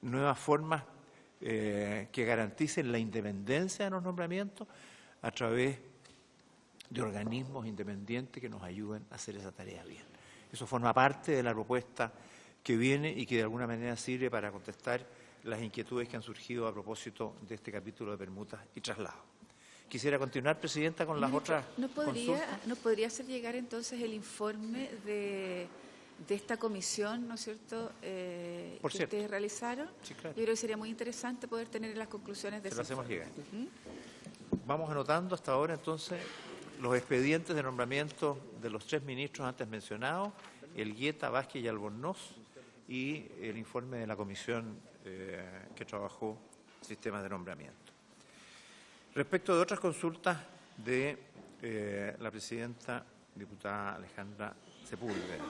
D: Nuevas formas que garanticen la independencia de los nombramientos a través de organismos independientes que nos ayuden a hacer esa tarea bien. Eso forma parte de la propuesta que viene y que de alguna manera sirve para contestar las inquietudes que han surgido a propósito de este capítulo de permutas y traslados. Quisiera continuar, Presidenta, con las otras consultas.
A: ¿No podría hacer llegar entonces el informe de esta comisión, ¿no es cierto?, que ustedes realizaron?
D: Sí, claro.
A: Yo creo que sería muy interesante poder tener las conclusiones de
D: Se
A: ese
D: lo hacemos
A: informe.
D: llegar. Vamos anotando hasta ahora, entonces, los expedientes de nombramiento de los 3 ministros antes mencionados, Elgueta, Vázquez y Albornoz, y el informe de la comisión que trabajó sistemas de nombramiento. Respecto de otras consultas de la presidenta diputada Alejandra Sepúlveda,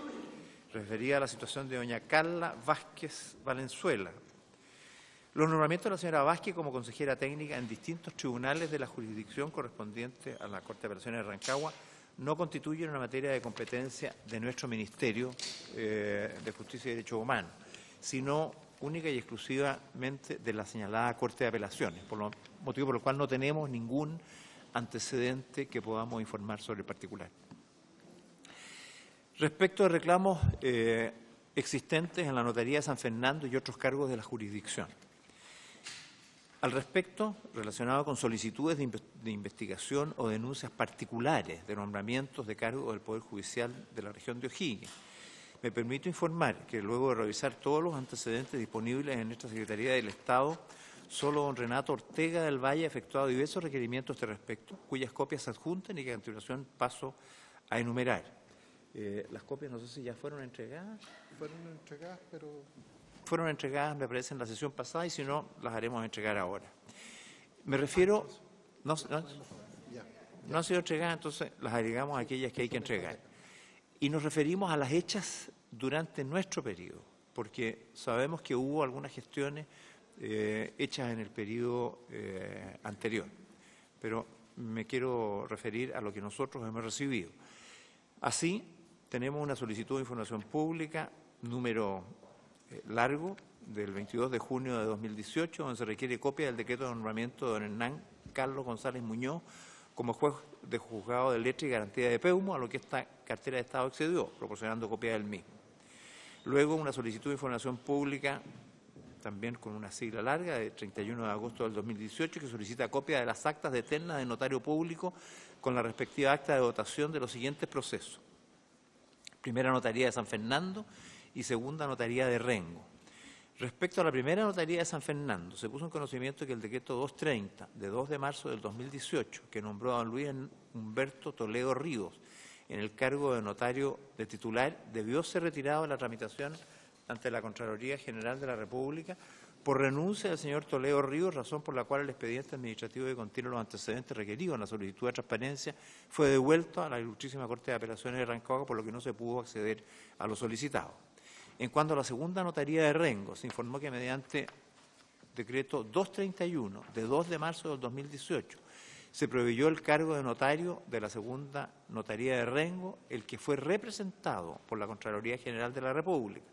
D: refería a la situación de doña Carla Vázquez Valenzuela. Los nombramientos de la señora Vázquez como consejera técnica en distintos tribunales de la jurisdicción correspondiente a la Corte de Apelaciones de Rancagua no constituyen una materia de competencia de nuestro Ministerio de Justicia y Derechos Humanos, sino única y exclusivamente de la señalada Corte de Apelaciones, motivo por el cual no tenemos ningún antecedente que podamos informar sobre el particular. Respecto de reclamos existentes en la Notaría de San Fernando y otros cargos de la jurisdicción. Al respecto, relacionado con solicitudes de investigación o denuncias particulares de nombramientos de cargos del Poder Judicial de la región de O'Higgins, me permito informar que luego de revisar todos los antecedentes disponibles en nuestra Secretaría del Estado, solo don Renato Ortega del Valle ha efectuado diversos requerimientos a este respecto, cuyas copias se adjuntan y que a continuación paso a enumerar. Las copias no sé si ya fueron entregadas. Fueron entregadas, me parece, en la sesión pasada y si no, las haremos entregar ahora. Me refiero, no han sido entregadas, entonces las agregamos a aquellas que hay que entregar. Y nos referimos a las hechas durante nuestro periodo, porque sabemos que hubo algunas gestiones hechas en el periodo anterior, pero me quiero referir a lo que nosotros hemos recibido. Así, tenemos una solicitud de información pública número largo del 22 de junio de 2018, donde se requiere copia del decreto de nombramiento de don Hernán Carlos González Muñoz como juez de juzgado de letra y garantía de Peumo, a lo que esta cartera de Estado accedió, proporcionando copia del mismo. Luego, una solicitud de información pública, también con una sigla larga, de 31 de agosto del 2018, que solicita copia de las actas de terna de notario público con la respectiva acta de votación de los siguientes procesos. Primera Notaría de San Fernando y segunda Notaría de Rengo. Respecto a la primera Notaría de San Fernando, se puso en conocimiento que el decreto 230 de 2 de marzo del 2018, que nombró a don Luis Humberto Toledo Ríos en el cargo de notario de titular, debió ser retirado de la tramitación ante la Contraloría General de la República por renuncia del señor Toledo Ríos, razón por la cual el expediente administrativo de continuo los antecedentes requeridos en la solicitud de transparencia fue devuelto a la Ilustrísima Corte de Apelaciones de Rancagua, por lo que no se pudo acceder a lo solicitado. En cuanto a la segunda Notaría de Rengo, se informó que mediante decreto 231 de 2 de marzo del 2018 se proveyó el cargo de notario de la segunda Notaría de Rengo, el que fue representado por la Contraloría General de la República.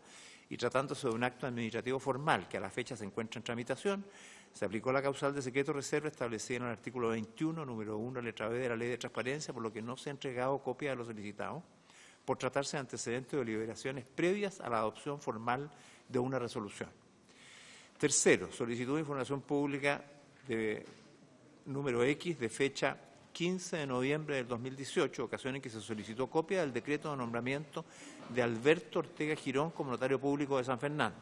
D: Y tratándose de un acto administrativo formal que a la fecha se encuentra en tramitación, se aplicó la causal de secreto reserva establecida en el artículo 21, número 1, letra B de la Ley de Transparencia, por lo que no se ha entregado copia de lo solicitado, por tratarse de antecedentes o deliberaciones previas a la adopción formal de una resolución. Tercero, solicitud de información pública de número X de fecha 15 de noviembre del 2018, ocasión en que se solicitó copia del decreto de nombramiento de Alberto Ortega Girón como notario público de San Fernando.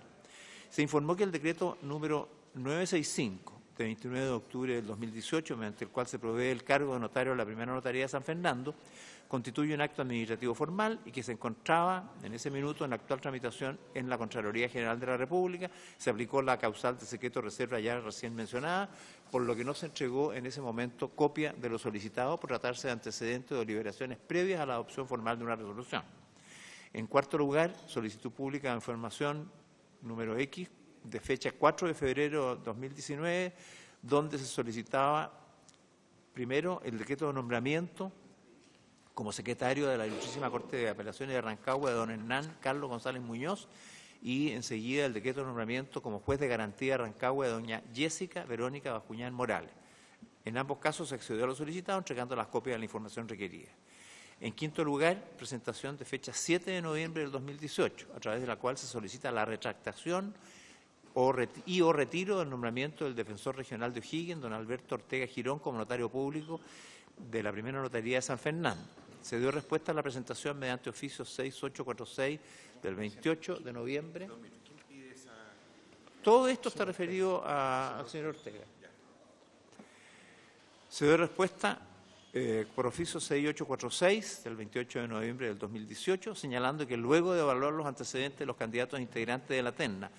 D: Se informó que el decreto número 965
F: de 29 de octubre del 2018, mediante el cual se provee el cargo de notario de la primera notaría de San Fernando, constituye un acto administrativo formal y que se encontraba en ese minuto en la actual tramitación en la Contraloría General de la República. Se aplicó la causal de secreto reserva ya recién mencionada, por lo que no se entregó en ese momento copia de lo solicitado por tratarse de antecedentes o deliberaciones previas a la adopción formal de una resolución. En cuarto lugar, solicitud pública de información número X, de fecha 4 de febrero de 2019, donde se solicitaba, primero, el decreto de nombramiento como secretario de la Ilustrísima Corte de Apelaciones de Rancagua de don Hernán Carlos González Muñoz, y enseguida el decreto de nombramiento como juez de garantía de Rancagua de doña Jessica Verónica Bascuñán Morales. En ambos casos se accedió a lo solicitado, entregando las copias de la información requerida. En quinto lugar, presentación de fecha 7 de noviembre del 2018, a través de la cual se solicita la retractación o retiro del nombramiento del defensor regional de O'Higgins, don Alberto Ortega Girón, como notario público de la primera notaría de San Fernando. Se dio respuesta a la presentación mediante oficio 6846 del 28 de noviembre. Todo esto está referido al señor Ortega. Se dio respuesta por oficio 6846 del 28 de noviembre del 2018, señalando que luego de evaluar los antecedentes de los candidatos integrantes de la terna,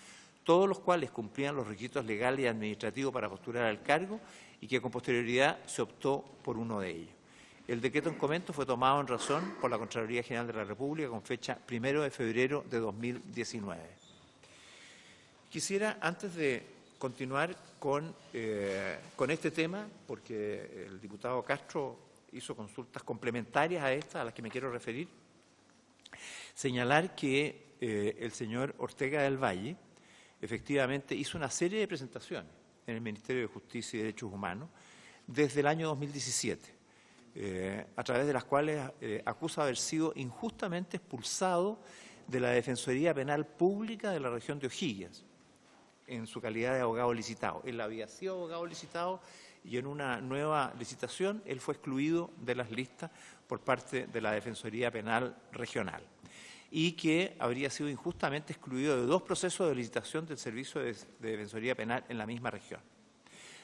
F: todos los cuales cumplían los requisitos legales y administrativos para postular al cargo, y que con posterioridad se optó por uno de ellos. El decreto en comento fue tomado en razón por la Contraloría General de la República con fecha 1 de febrero de 2019. Quisiera, antes de continuar con este tema, porque el diputado Castro hizo consultas complementarias a estas a las que me quiero referir, señalar que el señor Ortega del Valle efectivamente hizo una serie de presentaciones en el Ministerio de Justicia y Derechos Humanos desde el año 2017, a través de las cuales acusa haber sido injustamente expulsado de la Defensoría Penal Pública de la región de O'Higgins, en su calidad de abogado licitado. Él había sido abogado licitado y en una nueva licitación él fue excluido de las listas por parte de la Defensoría Penal Regional, y que habría sido injustamente excluido de 2 procesos de licitación del Servicio de Defensoría Penal en la misma región.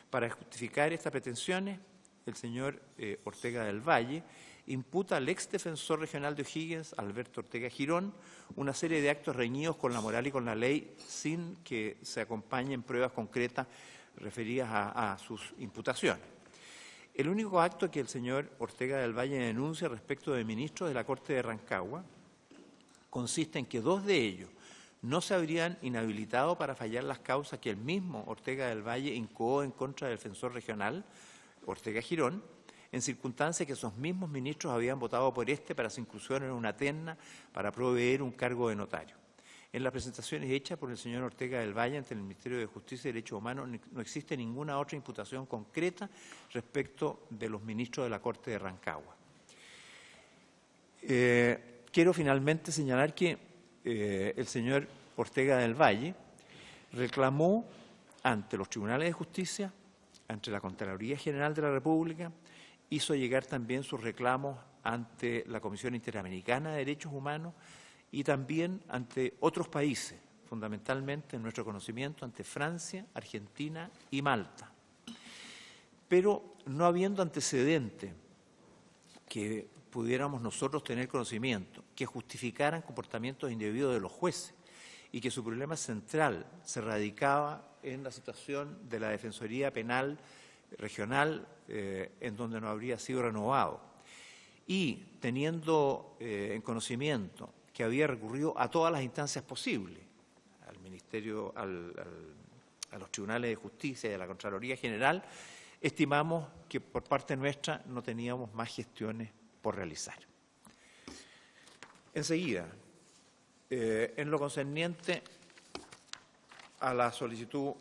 F: Para justificar estas pretensiones, el señor Ortega del Valle imputa al ex defensor regional de O'Higgins, Alberto Ortega Girón, una serie de actos reñidos con la moral y con la ley, sin que se acompañen pruebas concretas referidas a sus imputaciones. El único acto que el señor Ortega del Valle denuncia respecto de ministros de la Corte de Rancagua consiste en que 2 de ellos no se habrían inhabilitado para fallar las causas que el mismo Ortega del Valle incoó en contra del defensor regional, Ortega Girón, en circunstancias que esos mismos ministros habían votado por para su inclusión en una terna para proveer un cargo de notario. En las presentaciones hechas por el señor Ortega del Valle ante el Ministerio de Justicia y Derechos Humanos no existe ninguna otra imputación concreta respecto de los ministros de la Corte de Rancagua. Quiero finalmente señalar que el señor Ortega del Valle reclamó ante los tribunales de justicia, ante la Contraloría General de la República, hizo llegar también sus reclamos ante la Comisión Interamericana de Derechos Humanos y también ante otros países, fundamentalmente en nuestro conocimiento ante Francia, Argentina y Malta. Pero no habiendo antecedentes que pudiéramos nosotros tener conocimiento, que justificaran comportamientos indebidos de los jueces, y que su problema central se radicaba en la situación de la Defensoría Penal Regional, en donde no habría sido renovado, y teniendo en conocimiento que había recurrido a todas las instancias posibles, al Ministerio, a los tribunales de justicia y a la Contraloría General, estimamos que por parte nuestra no teníamos más gestiones por realizar. Enseguida, en lo concerniente a la solicitud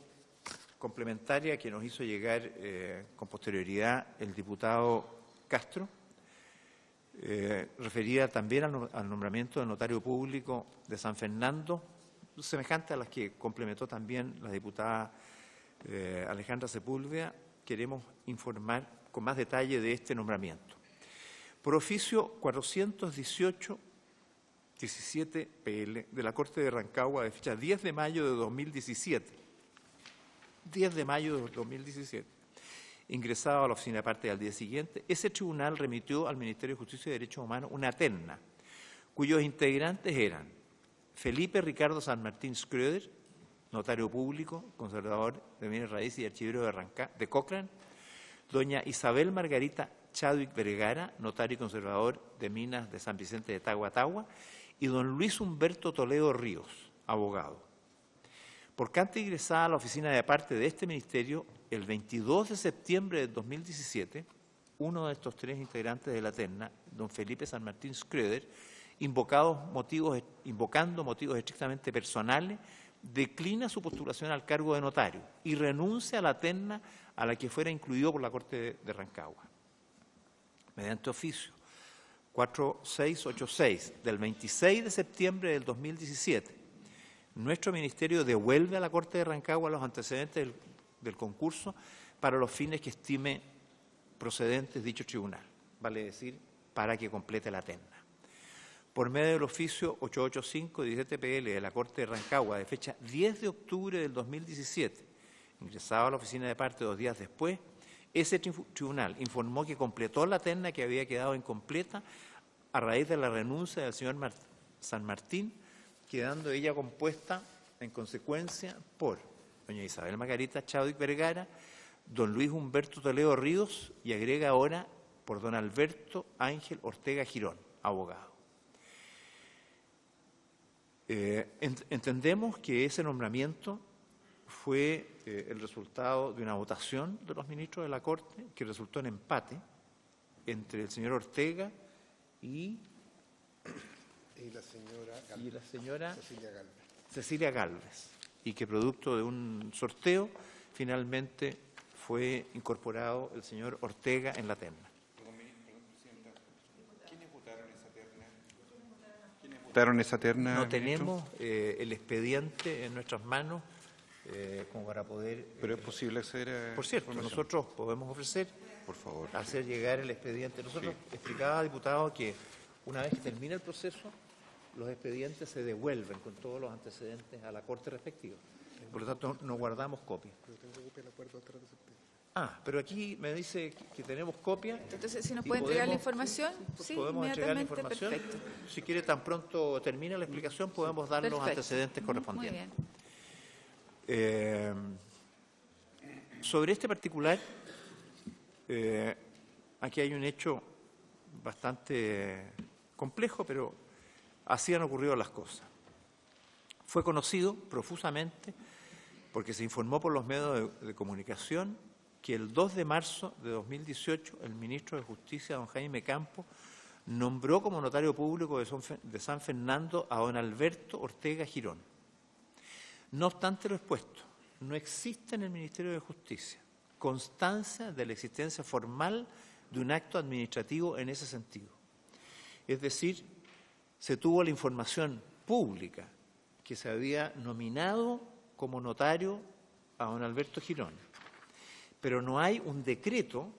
F: complementaria que nos hizo llegar con posterioridad el diputado Castro, referida también al nombramiento del notario público de San Fernando, semejante a las que complementó también la diputada Alejandra Sepúlveda, queremos informar con más detalle de este nombramiento. Por oficio 418-17 PL de la Corte de Rancagua de fecha 10 de mayo de 2017, 10 de mayo de 2017, ingresado a la oficina de parte al día siguiente, ese tribunal remitió al Ministerio de Justicia y Derechos Humanos una terna, cuyos integrantes eran Felipe Ricardo San Martín Schröder, notario público, conservador de bienes raíces y archivero de Cochrane; doña Isabel Margarita Chadwick Vergara, notario y conservador de minas de San Vicente de Tagua Tagua; y don Luis Humberto Toledo Ríos, abogado. Por carta ingresada a la oficina de parte de este ministerio el 22 de septiembre de 2017, uno de estos tres integrantes de la terna, don Felipe San Martín Schröder, invocando motivos estrictamente personales, declina su postulación al cargo de notario y renuncia a la terna a la que fuera incluido por la Corte de Rancagua. Mediante oficio 4686 del 26 de septiembre del 2017, nuestro ministerio devuelve a la Corte de Rancagua los antecedentes del concurso para los fines que estime procedentes dicho tribunal, vale decir, para que complete la terna. Por medio del oficio 885 de 17 PL de la Corte de Rancagua, de fecha 10 de octubre del 2017, ingresado a la oficina de parte 2 días después, ese tribunal informó que completó la terna que había quedado incompleta a raíz de la renuncia del señor San Martín, quedando ella compuesta en consecuencia por doña Isabel Margarita Chadwick Vergara, don Luis Humberto Toledo Ríos y agrega ahora por don Alberto Ángel Ortega Girón, abogado. Entendemos que ese nombramiento fue el resultado de una votación de los ministros de la Corte que resultó en empate entre el señor Ortega y la señora Cecilia Gálvez, y que producto de un sorteo finalmente fue incorporado el señor Ortega en la terna.
J: ¿Votaron esa terna?
F: No tenemos el expediente en nuestras manos como para poder...
J: Pero es posible acceder a...
F: Por cierto, nosotros podemos ofrecer,
J: por favor,
F: hacer llegar el expediente. Nosotros explicaba, diputado, que una vez que termina el proceso, los expedientes se devuelven con todos los antecedentes a la Corte respectiva. Por lo tanto, no guardamos copia. Pero aquí me dice que tenemos copia.
A: Entonces, si nos puede entregar la información, sí,
F: podemos entregar la
A: inmediatamente,
F: información.
A: perfecto.
F: Si quiere, tan pronto termina la explicación, podemos dar los antecedentes correspondientes.
A: Muy bien.
F: Sobre este particular, aquí hay un hecho bastante complejo, pero así han ocurrido las cosas. Fue conocido profusamente porque se informó por los medios de comunicación que el 2 de marzo de 2018 el ministro de Justicia, don Jaime Campos, nombró como notario público de San Fernando a don Alberto Ortega Girón. No obstante lo expuesto, no existe en el Ministerio de Justicia constancia de la existencia formal de un acto administrativo en ese sentido. Es decir, se tuvo la información pública que se había nominado como notario a don Alberto Girón, pero no hay un decreto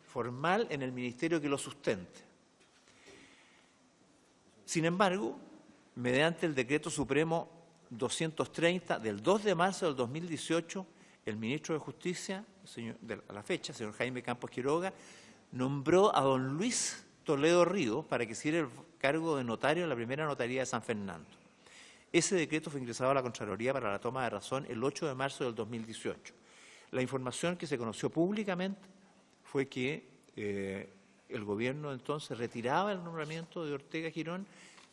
F: formal en el Ministerio que lo sustente. Sin embargo, mediante el Decreto Supremo 230 del 2 de marzo del 2018, el ministro de Justicia, a la fecha, señor Jaime Campos Quiroga, nombró a don Luis Toledo Ríos para que hiciera el cargo de notario en la primera notaría de San Fernando. Ese decreto fue ingresado a la Contraloría para la toma de razón el 8 de marzo del 2018. La información que se conoció públicamente fue que el gobierno entonces retiraba el nombramiento de Ortega Girón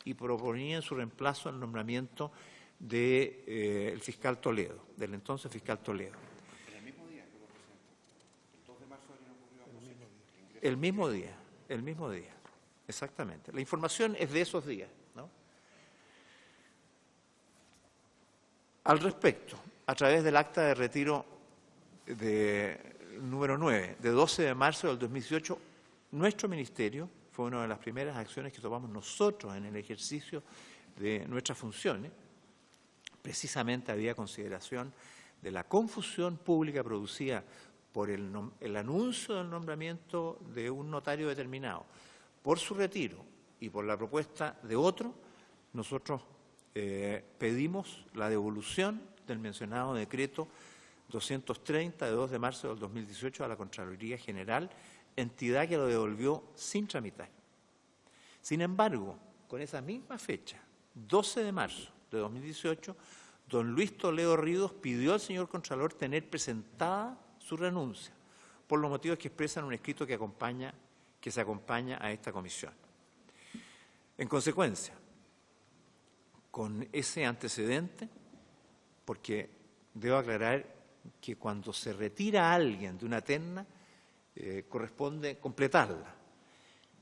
F: y proponía en su reemplazo el nombramiento del fiscal Toledo, del entonces fiscal Toledo.
J: ¿El mismo día que lo presentó? ¿El 2 de marzo habría ocurrido?
F: El mismo día, exactamente. La información es de esos días, ¿no? Al respecto, a través del acta de retiro número 9, de 12 de marzo del 2018, nuestro ministerio, fue una de las primeras acciones que tomamos nosotros en el ejercicio de nuestras funciones, precisamente había consideración de la confusión pública producida por el anuncio del nombramiento de un notario determinado, por su retiro y por la propuesta de otro. Nosotros pedimos la devolución del mencionado decreto 230 de 2 de marzo del 2018 a la Contraloría General, entidad que lo devolvió sin tramitar. Sin embargo, con esa misma fecha, 12 de marzo de 2018, don Luis Toledo Ríos pidió al señor Contralor tener presentada su renuncia, por los motivos que expresan un escrito que se acompaña a esta comisión. En consecuencia, con ese antecedente, porque debo aclarar que cuando se retira a alguien de una terna, corresponde completarla.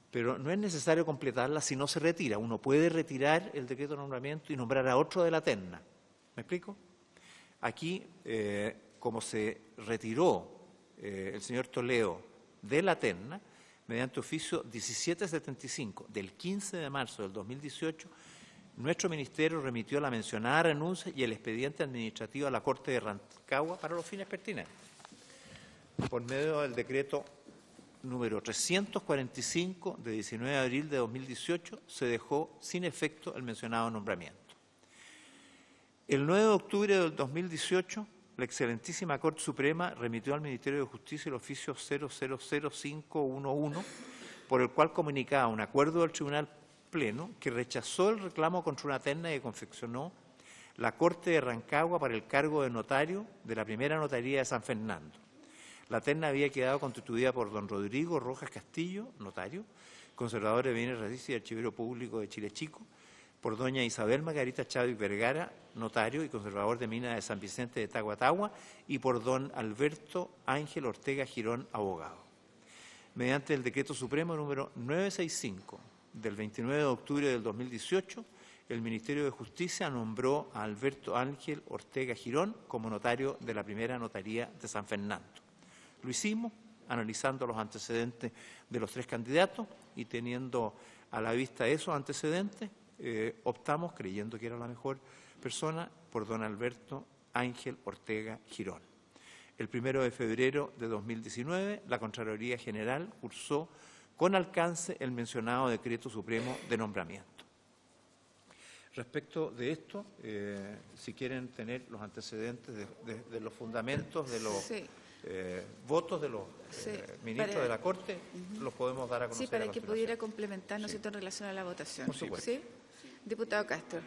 F: Pero no es necesario completarla si no se retira. Uno puede retirar el decreto de nombramiento y nombrar a otro de la terna. ¿Me explico? Aquí, como se retiró el señor Toledo de la terna, mediante oficio 1775 del 15 de marzo del 2018, nuestro ministerio remitió la mencionada renuncia y el expediente administrativo a la Corte de Rancagua para los fines pertinentes. Por medio del decreto número 345 de 19 de abril de 2018 se dejó sin efecto el mencionado nombramiento. El 9 de octubre del 2018, la Excelentísima Corte Suprema remitió al Ministerio de Justicia el oficio 000511, por el cual comunicaba un acuerdo del Tribunal Pleno que rechazó el reclamo contra una terna que confeccionó la Corte de Rancagua para el cargo de notario de la primera notaría de San Fernando. La terna había quedado constituida por don Rodrigo Rojas Castillo, notario, conservador de bienes raíces y archivero público de Chile Chico, por doña Isabel Margarita Chávez Vergara, notario y conservador de minas de San Vicente de Tahuatahua, y por don Alberto Ángel Ortega Girón, abogado. Mediante el decreto supremo número 965 del 29 de octubre del 2018, el Ministerio de Justicia nombró a Alberto Ángel Ortega Girón como notario de la primera notaría de San Fernando. Lo hicimos analizando los antecedentes de los tres candidatos y teniendo a la vista esos antecedentes, optamos, creyendo que era la mejor persona, por don Alberto Ángel Ortega Girón. El 1 de febrero de 2019, la Contraloría General cursó con alcance el mencionado decreto supremo de nombramiento. Respecto de esto, si quieren tener los antecedentes de los fundamentos de los votos de los ministros de la Corte, los podemos dar a conocer.
A: Sí, para que pudiera complementar, ¿no es cierto?, en relación a la votación.
F: Por supuesto.
A: ¿Sí? Diputado Castro.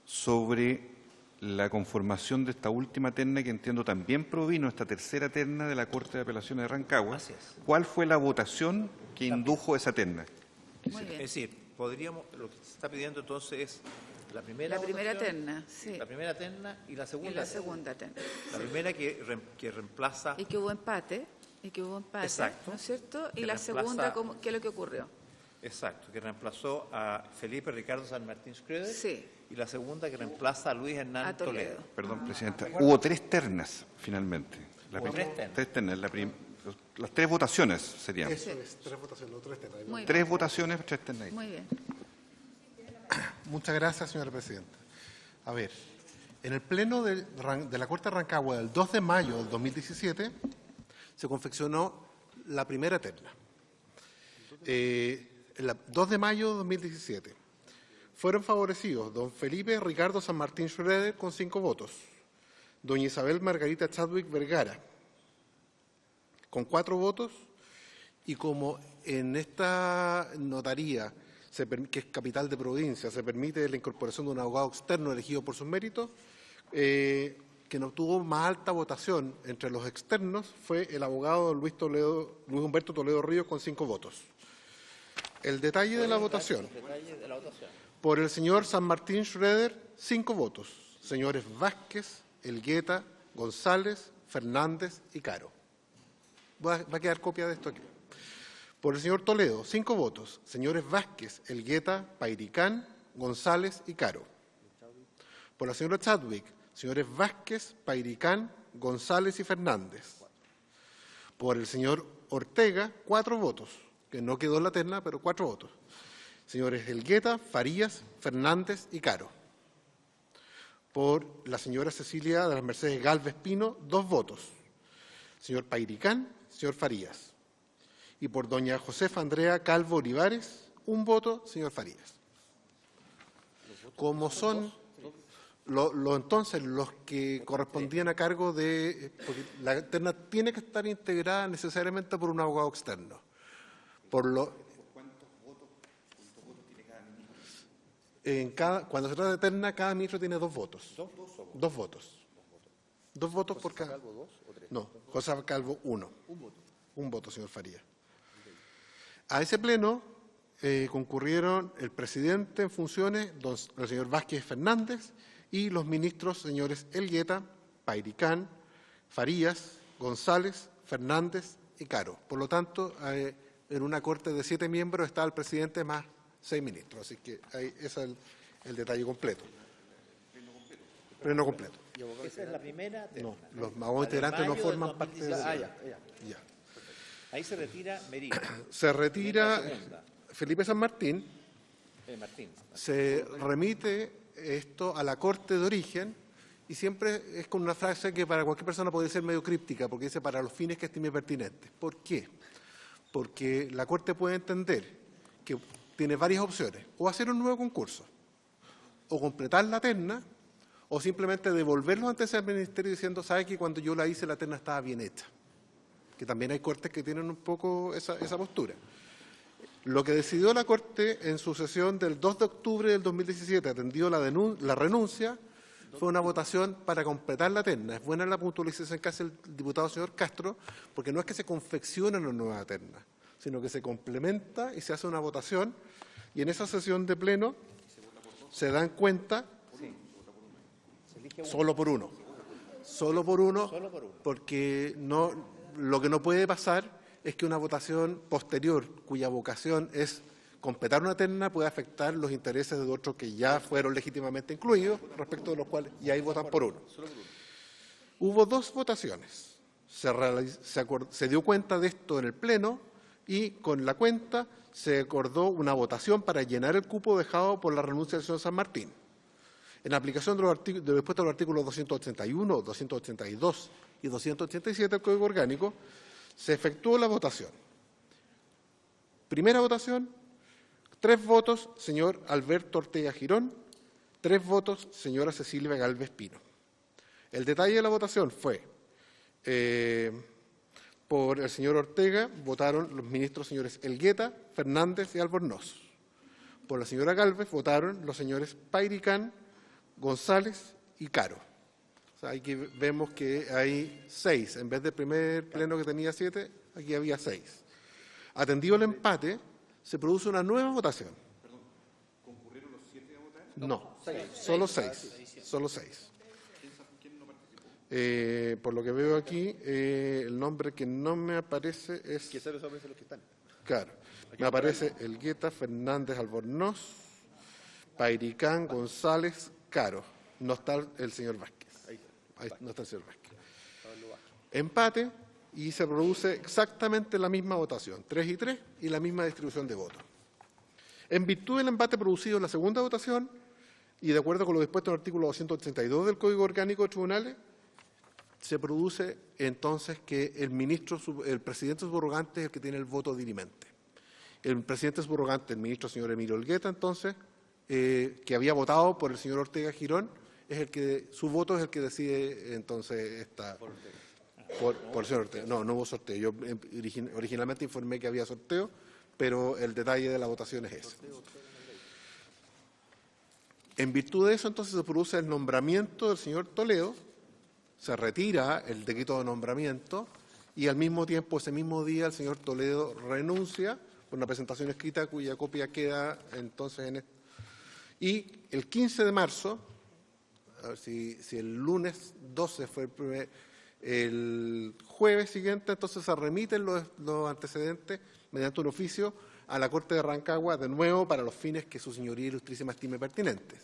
J: Sobre la conformación de esta última terna, que entiendo también provino esta tercera terna de la Corte de Apelaciones de Rancagua.
F: Así es.
J: ¿Cuál fue la votación que indujo esa terna?
A: Muy bien.
F: Es decir, lo que se está pidiendo entonces es la primera
A: primera
F: votación,
A: terna, sí.
F: la primera terna y la segunda.
A: Y la segunda terna.
F: La primera que reemplaza.
A: Y que hubo empate.
F: Exacto.
A: ¿No es cierto? Y
F: Que
A: la
F: reemplaza-
A: segunda, ¿qué es lo que ocurrió?
F: Exacto, que reemplazó a Felipe Ricardo San Martín Schröder.
A: Sí.
F: Y la segunda que reemplaza a Luis Hernán
A: A Toledo.
J: Perdón, Presidenta. Hubo tres ternas, finalmente.
F: Hubo tres ternas.
J: Tres ternas. Las tres votaciones serían.
G: Eso es, tres votaciones, no tres ternas.
A: Muy
J: Tres
A: bien.
J: votaciones, tres ternas.
A: Muy bien.
G: Muchas gracias, señora Presidenta. A ver, en el pleno de la Corte de Rancagua del 2 de mayo del 2017 se confeccionó la primera terna. El 2 de mayo de 2017 fueron favorecidos don Felipe Ricardo San Martín Schröder con 5 votos, doña Isabel Margarita Chadwick Vergara con 4 votos, y como en esta notaría, que es capital de provincia, se permite la incorporación de un abogado externo elegido por sus méritos, quien obtuvo más alta votación entre los externos fue el abogado Luis Humberto Toledo Ríos con 5 votos. El detalle de la votación. Por el señor San Martín Schröder, 5 votos. Señores Vázquez, Elgueta, González, Fernández y Caro. Va a quedar copia de esto aquí. Por el señor Toledo, 5 votos. Señores Vázquez, Elgueta, Pairicán, González y Caro. Por la señora Chadwick, señores Vázquez, Pairicán, González y Fernández. Por el señor Ortega, 4 votos, que no quedó en la terna, pero 4 votos. Señores Elgueta, Farías, Fernández y Caro. Por la señora Cecilia de las Mercedes Galvez Pino, 2 votos. Señor Pairicán, señor Farías. Y por doña Josefa Andrea Calvo Olivares, 1 voto, señor Farías. Como son Entonces, los que correspondían a cargo de... Porque la terna tiene que estar integrada necesariamente por un abogado externo. ¿Cuántos votos tiene cada ministro? Cuando se trata de terna, cada ministro tiene 2 votos. ¿Dos votos? 2 votos por cada...
C: ¿Calvo 2 o 3?
G: No, José Calvo 1.
C: Un voto.
G: Un voto, señor Faría. A ese pleno concurrieron el presidente en funciones, el señor Vázquez Fernández, y los ministros señores Elgueta, Pairicán, Farías, González, Fernández y Caro. Por lo tanto, en una corte de 7 miembros está el presidente más 6 ministros. Así que ahí ese es el detalle completo. Pleno completo.
F: Esa es la primera terna.
G: No, los abogados integrantes no forman parte de la...
F: ya. Ahí se retira Merino.
G: Se retira Felipe San Martín.
F: Martín.
G: Se remite esto a la Corte de Origen y siempre es con una frase que para cualquier persona puede ser medio críptica, porque dice para los fines que estime pertinentes. ¿Por qué? Porque la Corte puede entender que tiene varias opciones, o hacer un nuevo concurso, o completar la terna, o simplemente devolverlo antes al Ministerio diciendo, sabe que cuando yo la hice la terna estaba bien hecha. Que también hay cortes que tienen un poco esa postura. Lo que decidió la Corte en su sesión del 2 de octubre del 2017, atendió la renuncia, fue una votación para completar la terna. Es buena la puntualización que hace el diputado señor Castro, porque no es que se confeccione una nueva terna, sino que se complementa y se hace una votación, y en esa sesión de pleno se dan cuenta solo por uno, porque lo que no puede pasar es que una votación posterior, cuya vocación es completar una terna, puede afectar los intereses de otros que ya fueron legítimamente incluidos, respecto de los cuales ya ahí votan por uno. Hubo 2 votaciones. Se dio cuenta de esto en el Pleno y con la cuenta se acordó una votación para llenar el cupo dejado por la renuncia del señor San Martín. En aplicación de los dispuestos de los artículos 281, 282 y 287 del Código Orgánico, se efectuó la votación. Primera votación, 3 votos, señor Alberto Ortega Girón, 3 votos, señora Cecilia Galvez Pino. El detalle de la votación fue, por el señor Ortega votaron los ministros señores Elgueta, Fernández y Albornoz. Por la señora Galvez votaron los señores Pairicán, González y Caro. O sea, aquí vemos que hay 6. En vez del primer pleno que tenía 7, aquí había 6. Atendido el empate, se produce una nueva votación.
J: Perdón, ¿concurrieron los 7 a votar?
G: No, solo 6. Solo 6.
J: ¿Quién no participó?
G: Por lo que veo aquí, el nombre que no me aparece es...
C: Que son los los que están.
G: Claro, me aparece Elgueta, Fernández, Albornoz, Pairicán, González, Caro. No está el señor Vázquez. Ahí no está el señor Vázquez. Empate y se produce exactamente la misma votación, 3 y 3, y la misma distribución de votos. En virtud del empate producido en la segunda votación, y de acuerdo con lo dispuesto en el artículo 282 del Código Orgánico de Tribunales, se produce entonces que el presidente subrogante es el que tiene el voto dirimente. El presidente subrogante, el ministro señor Emilio Elgueta, entonces, que había votado por el señor Ortega Girón, su voto es el que decide entonces por el señor Ortega. No hubo sorteo. Yo originalmente informé que había sorteo, pero el detalle de la votación es ese. En virtud de eso, entonces, se produce el nombramiento del señor Toledo, se retira el decreto de nombramiento y al mismo tiempo, ese mismo día, el señor Toledo renuncia por una presentación escrita cuya copia queda entonces en esto. Y el 15 de marzo, a ver si el lunes 12 fue el jueves siguiente, entonces se remiten los antecedentes mediante un oficio a la Corte de Rancagua, de nuevo para los fines que su señoría ilustrísima estime pertinentes,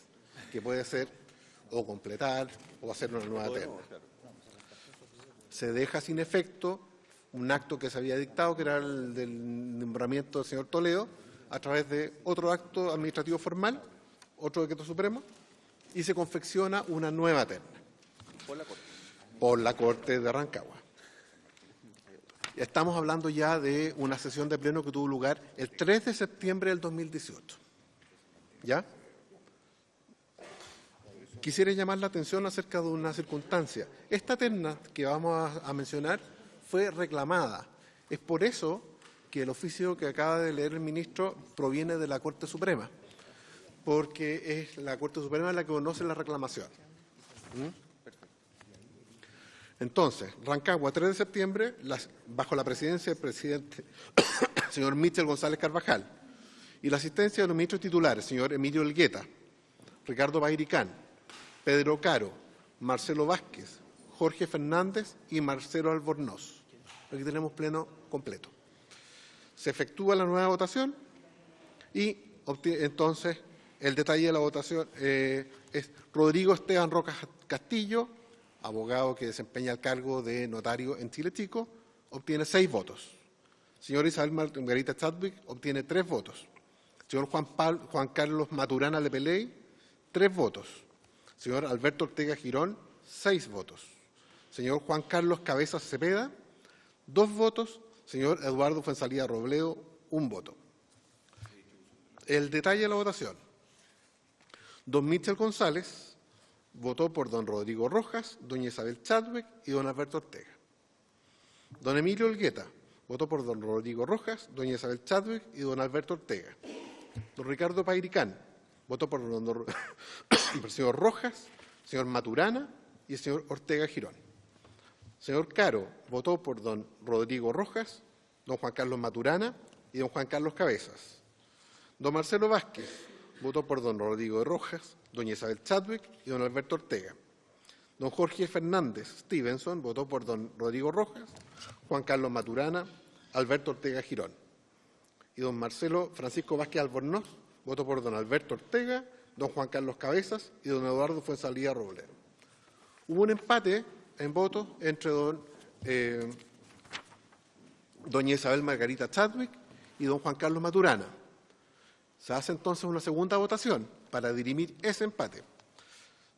G: que puede ser o completar o hacer una nueva terna. Se deja sin efecto un acto que se había dictado, que era el del nombramiento del señor Toledo, a través de otro acto administrativo formal, otro decreto supremo, y se confecciona una nueva terna. Por la Corte de Rancagua. Estamos hablando ya de una sesión de pleno que tuvo lugar el 3 de septiembre del 2018. ¿Ya? quisiera llamar la atención acerca de una circunstancia. Esta terna que vamos a mencionar fue reclamada. Es por eso que el oficio que acaba de leer el ministro proviene de la Corte Suprema, porque es la Corte Suprema la que conoce la reclamación. Entonces, Rancagua, 3 de septiembre, bajo la presidencia del presidente señor Michel González Carvajal y la asistencia de los ministros titulares, señor Emilio Elgueta, Ricardo Pairicán, Pedro Caro, Marcelo Vázquez, Jorge Fernández y Marcelo Albornoz. Aquí tenemos pleno completo. Se efectúa la nueva votación y entonces el detalle de la votación es Rodrigo Esteban Rojas Castillo, abogado que desempeña el cargo de notario en Chile Chico, obtiene 6 votos. Señor Isabel Margarita Chadwick obtiene 3 votos. Señor Juan Carlos Maturana Lepeley, 3 votos. Señor Alberto Ortega Girón, 6 votos. Señor Juan Carlos Cabezas Cepeda, 2 votos. Señor Eduardo Fuenzalía Robledo, 1 voto. El detalle de la votación. Don Michel González votó por don Rodrigo Rojas, doña Isabel Chadwick y don Alberto Ortega. Don Emilio Elgueta votó por don Rodrigo Rojas, doña Isabel Chadwick y don Alberto Ortega. Don Ricardo Pairicán votó por el señor Rojas, señor Maturana y el señor Ortega Girón. Señor Caro votó por don Rodrigo Rojas, don Juan Carlos Maturana y don Juan Carlos Cabezas. Don Marcelo Vázquez votó por don Rodrigo Rojas, doña Isabel Chadwick y don Alberto Ortega. Don Jorge Fernández Stevenson votó por don Rodrigo Rojas, Juan Carlos Maturana, Alberto Ortega Girón. Y don Marcelo Francisco Vázquez Albornoz votó por don Alberto Ortega, don Juan Carlos Cabezas y don Eduardo Fuenzalía Robledo. Hubo un empate en votos entre doña Isabel Margarita Chadwick y don Juan Carlos Maturana. Se hace entonces una segunda votación para dirimir ese empate.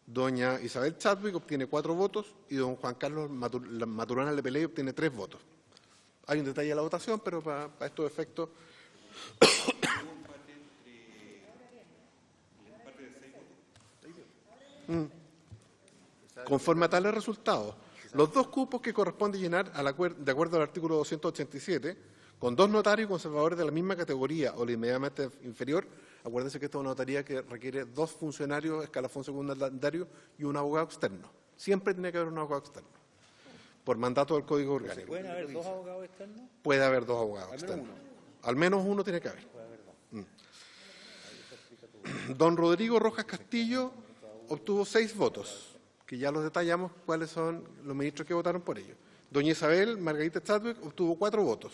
G: Doña Isabel Chadwick obtiene 4 votos y don Juan Carlos Maturana Lepeley obtiene 3 votos. Hay un detalle de la votación, pero para estos efectos... Conforme a tales resultados, los 2 cupos que corresponde llenar de acuerdo al artículo 287, con 2 notarios conservadores de la misma categoría o la inmediatamente inferior, acuérdense que esta es una notaría que requiere 2 funcionarios, escalafón secundario y un abogado externo. Siempre tiene que haber un abogado externo, por mandato del Código Orgánico.
F: ¿Pueden haber 2 abogados externos?
G: Puede haber 2 abogados externos. Al menos uno tiene que haber. Don Rodrigo Rojas Castillo obtuvo 6 votos, que ya los detallamos cuáles son los ministros que votaron por ello. Doña Isabel Margarita Chadwick obtuvo 4 votos.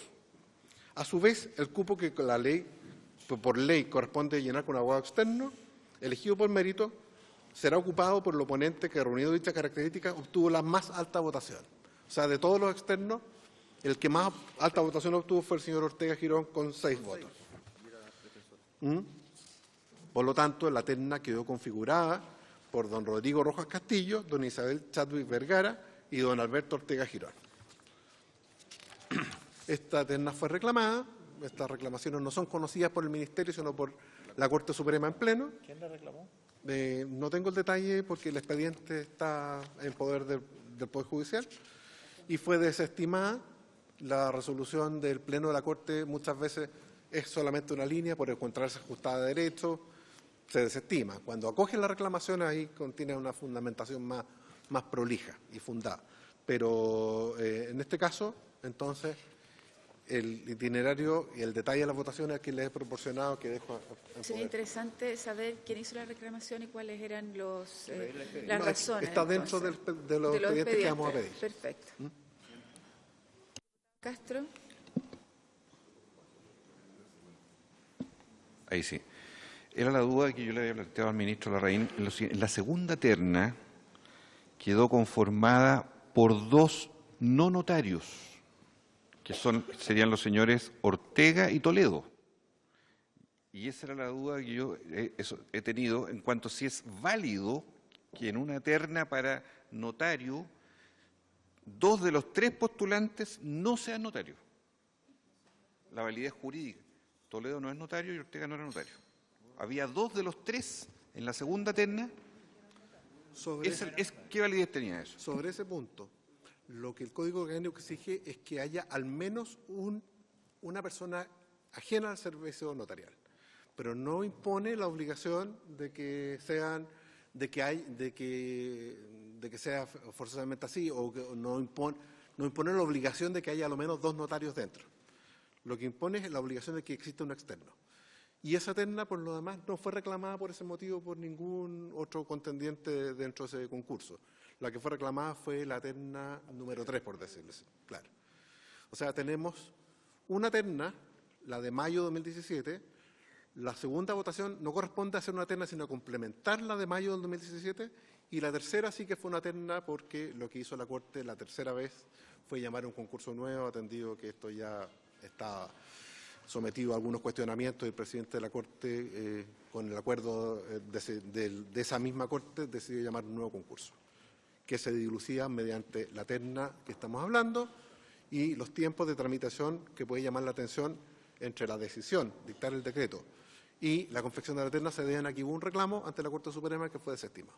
G: A su vez, el cupo que la ley, por ley corresponde llenar con un abogado externo, elegido por mérito, será ocupado por el oponente que, reunido dicha característica, obtuvo la más alta votación. O sea, de todos los externos, el que más alta votación obtuvo fue el señor Ortega Girón con 6 votos. Por lo tanto, la terna quedó configurada por don Rodrigo Rojas Castillo, don Isabel Chadwick Vergara y don Alberto Ortega Girón. Esta terna fue reclamada. Estas reclamaciones no son conocidas por el Ministerio, sino por la Corte Suprema en pleno.
F: ¿Quién la reclamó?
G: No tengo el detalle porque el expediente está en poder del Poder Judicial y fue desestimada. La resolución del Pleno de la Corte muchas veces es solamente una línea por encontrarse ajustada de derecho, se desestima. Cuando acogen la reclamación ahí contiene una fundamentación más prolija y fundada. Pero en este caso, entonces, el itinerario y el detalle de las votaciones que les he proporcionado, que dejo en
A: Sería
G: poder.
A: Interesante saber quién hizo la reclamación y cuáles eran las razones.
G: Está dentro
A: entonces,
G: de los expedientes que vamos a pedir.
A: Perfecto. Castro.
J: Ahí sí. Era la duda que yo le había planteado al ministro Larraín. En la segunda terna quedó conformada por 2 no notarios, que serían los señores Ortega y Toledo. Y esa era la duda que yo he tenido en cuanto a si es válido que en una terna para notario 2 de los 3 postulantes no sean notarios. La validez jurídica. Toledo no es notario y Ortega no era notario. Había 2 de los 3 en la segunda terna ¿Qué validez tenía eso?
G: Sobre ese punto, lo que el Código Orgánico exige es que haya al menos una persona ajena al servicio notarial, pero no impone la obligación de que sea forzosamente así, o que no impone la obligación de que haya al menos 2 notarios dentro. Lo que impone es la obligación de que exista un externo. Y esa terna, por lo demás, no fue reclamada por ese motivo por ningún otro contendiente dentro de ese concurso. La que fue reclamada fue la terna número 3, por decirlo así, claro. O sea, tenemos una terna, la de mayo de 2017. La segunda votación no corresponde a hacer una terna, sino a complementar la de mayo del 2017. Y la tercera sí que fue una terna, porque lo que hizo la Corte la tercera vez fue llamar a un concurso nuevo, atendido que esto ya está sometido a algunos cuestionamientos. El presidente de la Corte, con el acuerdo de esa misma Corte, decidió llamar un nuevo concurso, que se dilucía mediante la terna que estamos hablando y los tiempos de tramitación que puede llamar la atención entre la decisión, dictar el decreto, y la confección de la terna. Se deben aquí hubo un reclamo ante la Corte Suprema que fue desestimado.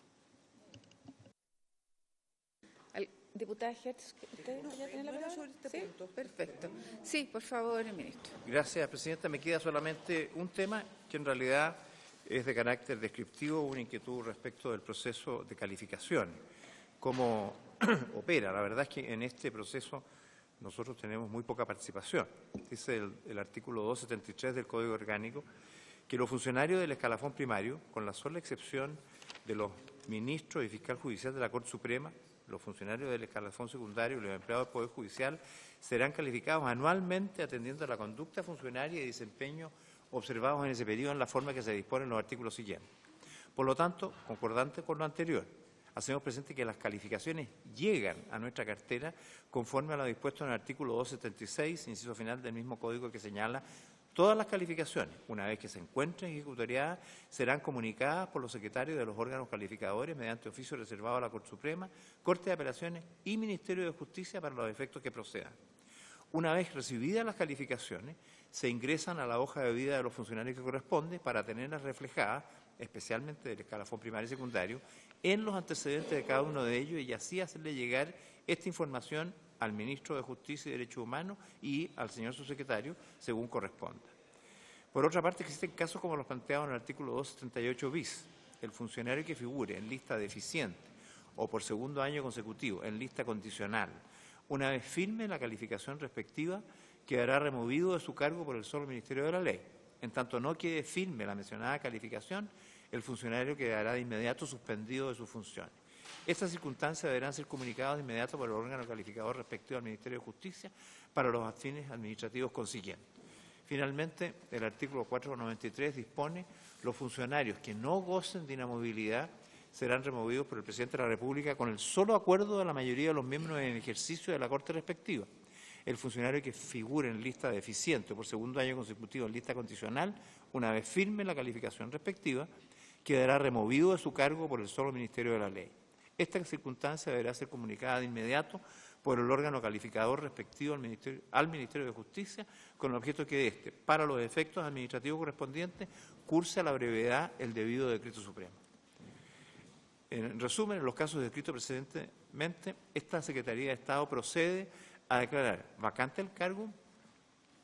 A: Diputada Hertz, ¿usted ya tiene la palabra? ¿Sí? Perfecto. Sí, por favor, ministro.
F: Gracias, presidenta. Me queda solamente un tema que en realidad es de carácter descriptivo, una inquietud respecto del proceso de calificación. ¿Cómo opera? La verdad es que en este proceso nosotros tenemos muy poca participación. Dice el artículo 273 del Código Orgánico que los funcionarios del escalafón primario, con la sola excepción de los ministros y fiscal judicial de la Corte Suprema, los funcionarios del escalafón secundario y los empleados del Poder Judicial serán calificados anualmente atendiendo a la conducta funcionaria y desempeño observados en ese periodo en la forma que se dispone en los artículos siguientes. Por lo tanto, concordante con lo anterior, hacemos presente que las calificaciones llegan a nuestra cartera conforme a lo dispuesto en el artículo 276, inciso final del mismo código, que señala: todas las calificaciones, una vez que se encuentren ejecutoriadas, serán comunicadas por los secretarios de los órganos calificadores mediante oficio reservado a la Corte Suprema, Corte de Apelaciones y Ministerio de Justicia para los efectos que procedan. Una vez recibidas las calificaciones, se ingresan a la hoja de vida de los funcionarios que corresponde para tenerlas reflejadas, especialmente del escalafón primario y secundario, en los antecedentes de cada uno de ellos, y así hacerle llegar esta información al ministro de Justicia y Derechos Humanos y al señor subsecretario, según corresponda. Por otra parte, existen casos como los planteados en el artículo 278 bis. El funcionario que figure en lista deficiente o por segundo año consecutivo en lista condicional, una vez firme la calificación respectiva, quedará removido de su cargo por el solo Ministerio de la Ley. En tanto no quede firme la mencionada calificación, el funcionario quedará de inmediato suspendido de sus funciones. Estas circunstancias deberán ser comunicadas de inmediato por el órgano calificador respectivo al Ministerio de Justicia para los fines administrativos consiguientes. Finalmente, el artículo 493 dispone: los funcionarios que no gocen de inamovilidad serán removidos por el Presidente de la República con el solo acuerdo de la mayoría de los miembros en ejercicio de la Corte respectiva. El funcionario que figure en lista deficiente por segundo año consecutivo en lista condicional, una vez firme la calificación respectiva, quedará removido de su cargo por el solo Ministerio de la Ley. Esta circunstancia deberá ser comunicada de inmediato por el órgano calificador respectivo al Ministerio de Justicia, con el objeto que éste, para los efectos administrativos correspondientes, curse a la brevedad el debido decreto supremo. En resumen, en los casos descritos precedentemente, esta Secretaría de Estado procede a declarar vacante el cargo,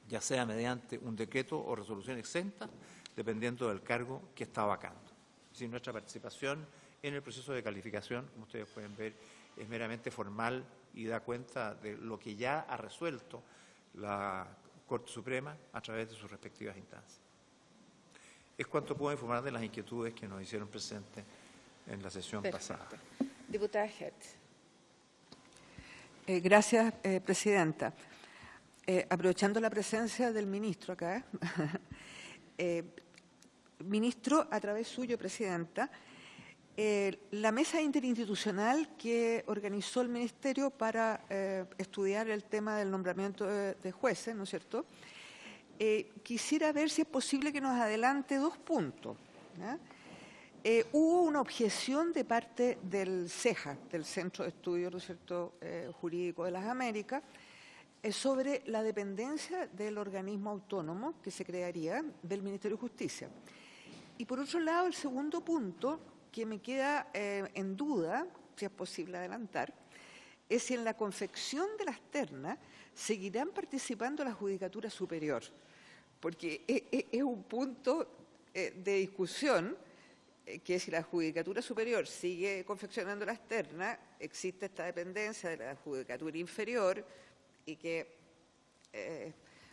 F: ya sea mediante un decreto o resolución exenta, dependiendo del cargo que está vacando. Si nuestra participación en el proceso de calificación, como ustedes pueden ver, es meramente formal y da cuenta de lo que ya ha resuelto la Corte Suprema a través de sus respectivas instancias. Es cuanto puedo informar de las inquietudes que nos hicieron presentes en la sesión pasada.
A: Diputada Hertz.
E: Gracias, presidenta. Aprovechando la presencia del ministro acá, ministro, a través suyo, presidenta, la mesa interinstitucional que organizó el Ministerio para estudiar el tema del nombramiento de jueces, ¿no es cierto? Quisiera ver si es posible que nos adelante 2 puntos. Hubo una objeción de parte del CEJA, del Centro de Estudios, ¿no es cierto?, Jurídico de las Américas, sobre la dependencia del organismo autónomo que se crearía del Ministerio de Justicia. Y por otro lado, el segundo punto, que me queda en duda, si es posible adelantar, es si en la confección de las ternas seguirán participando la Judicatura Superior, porque es un punto de discusión que si la Judicatura Superior sigue confeccionando las ternas, existe esta dependencia de la Judicatura Inferior y que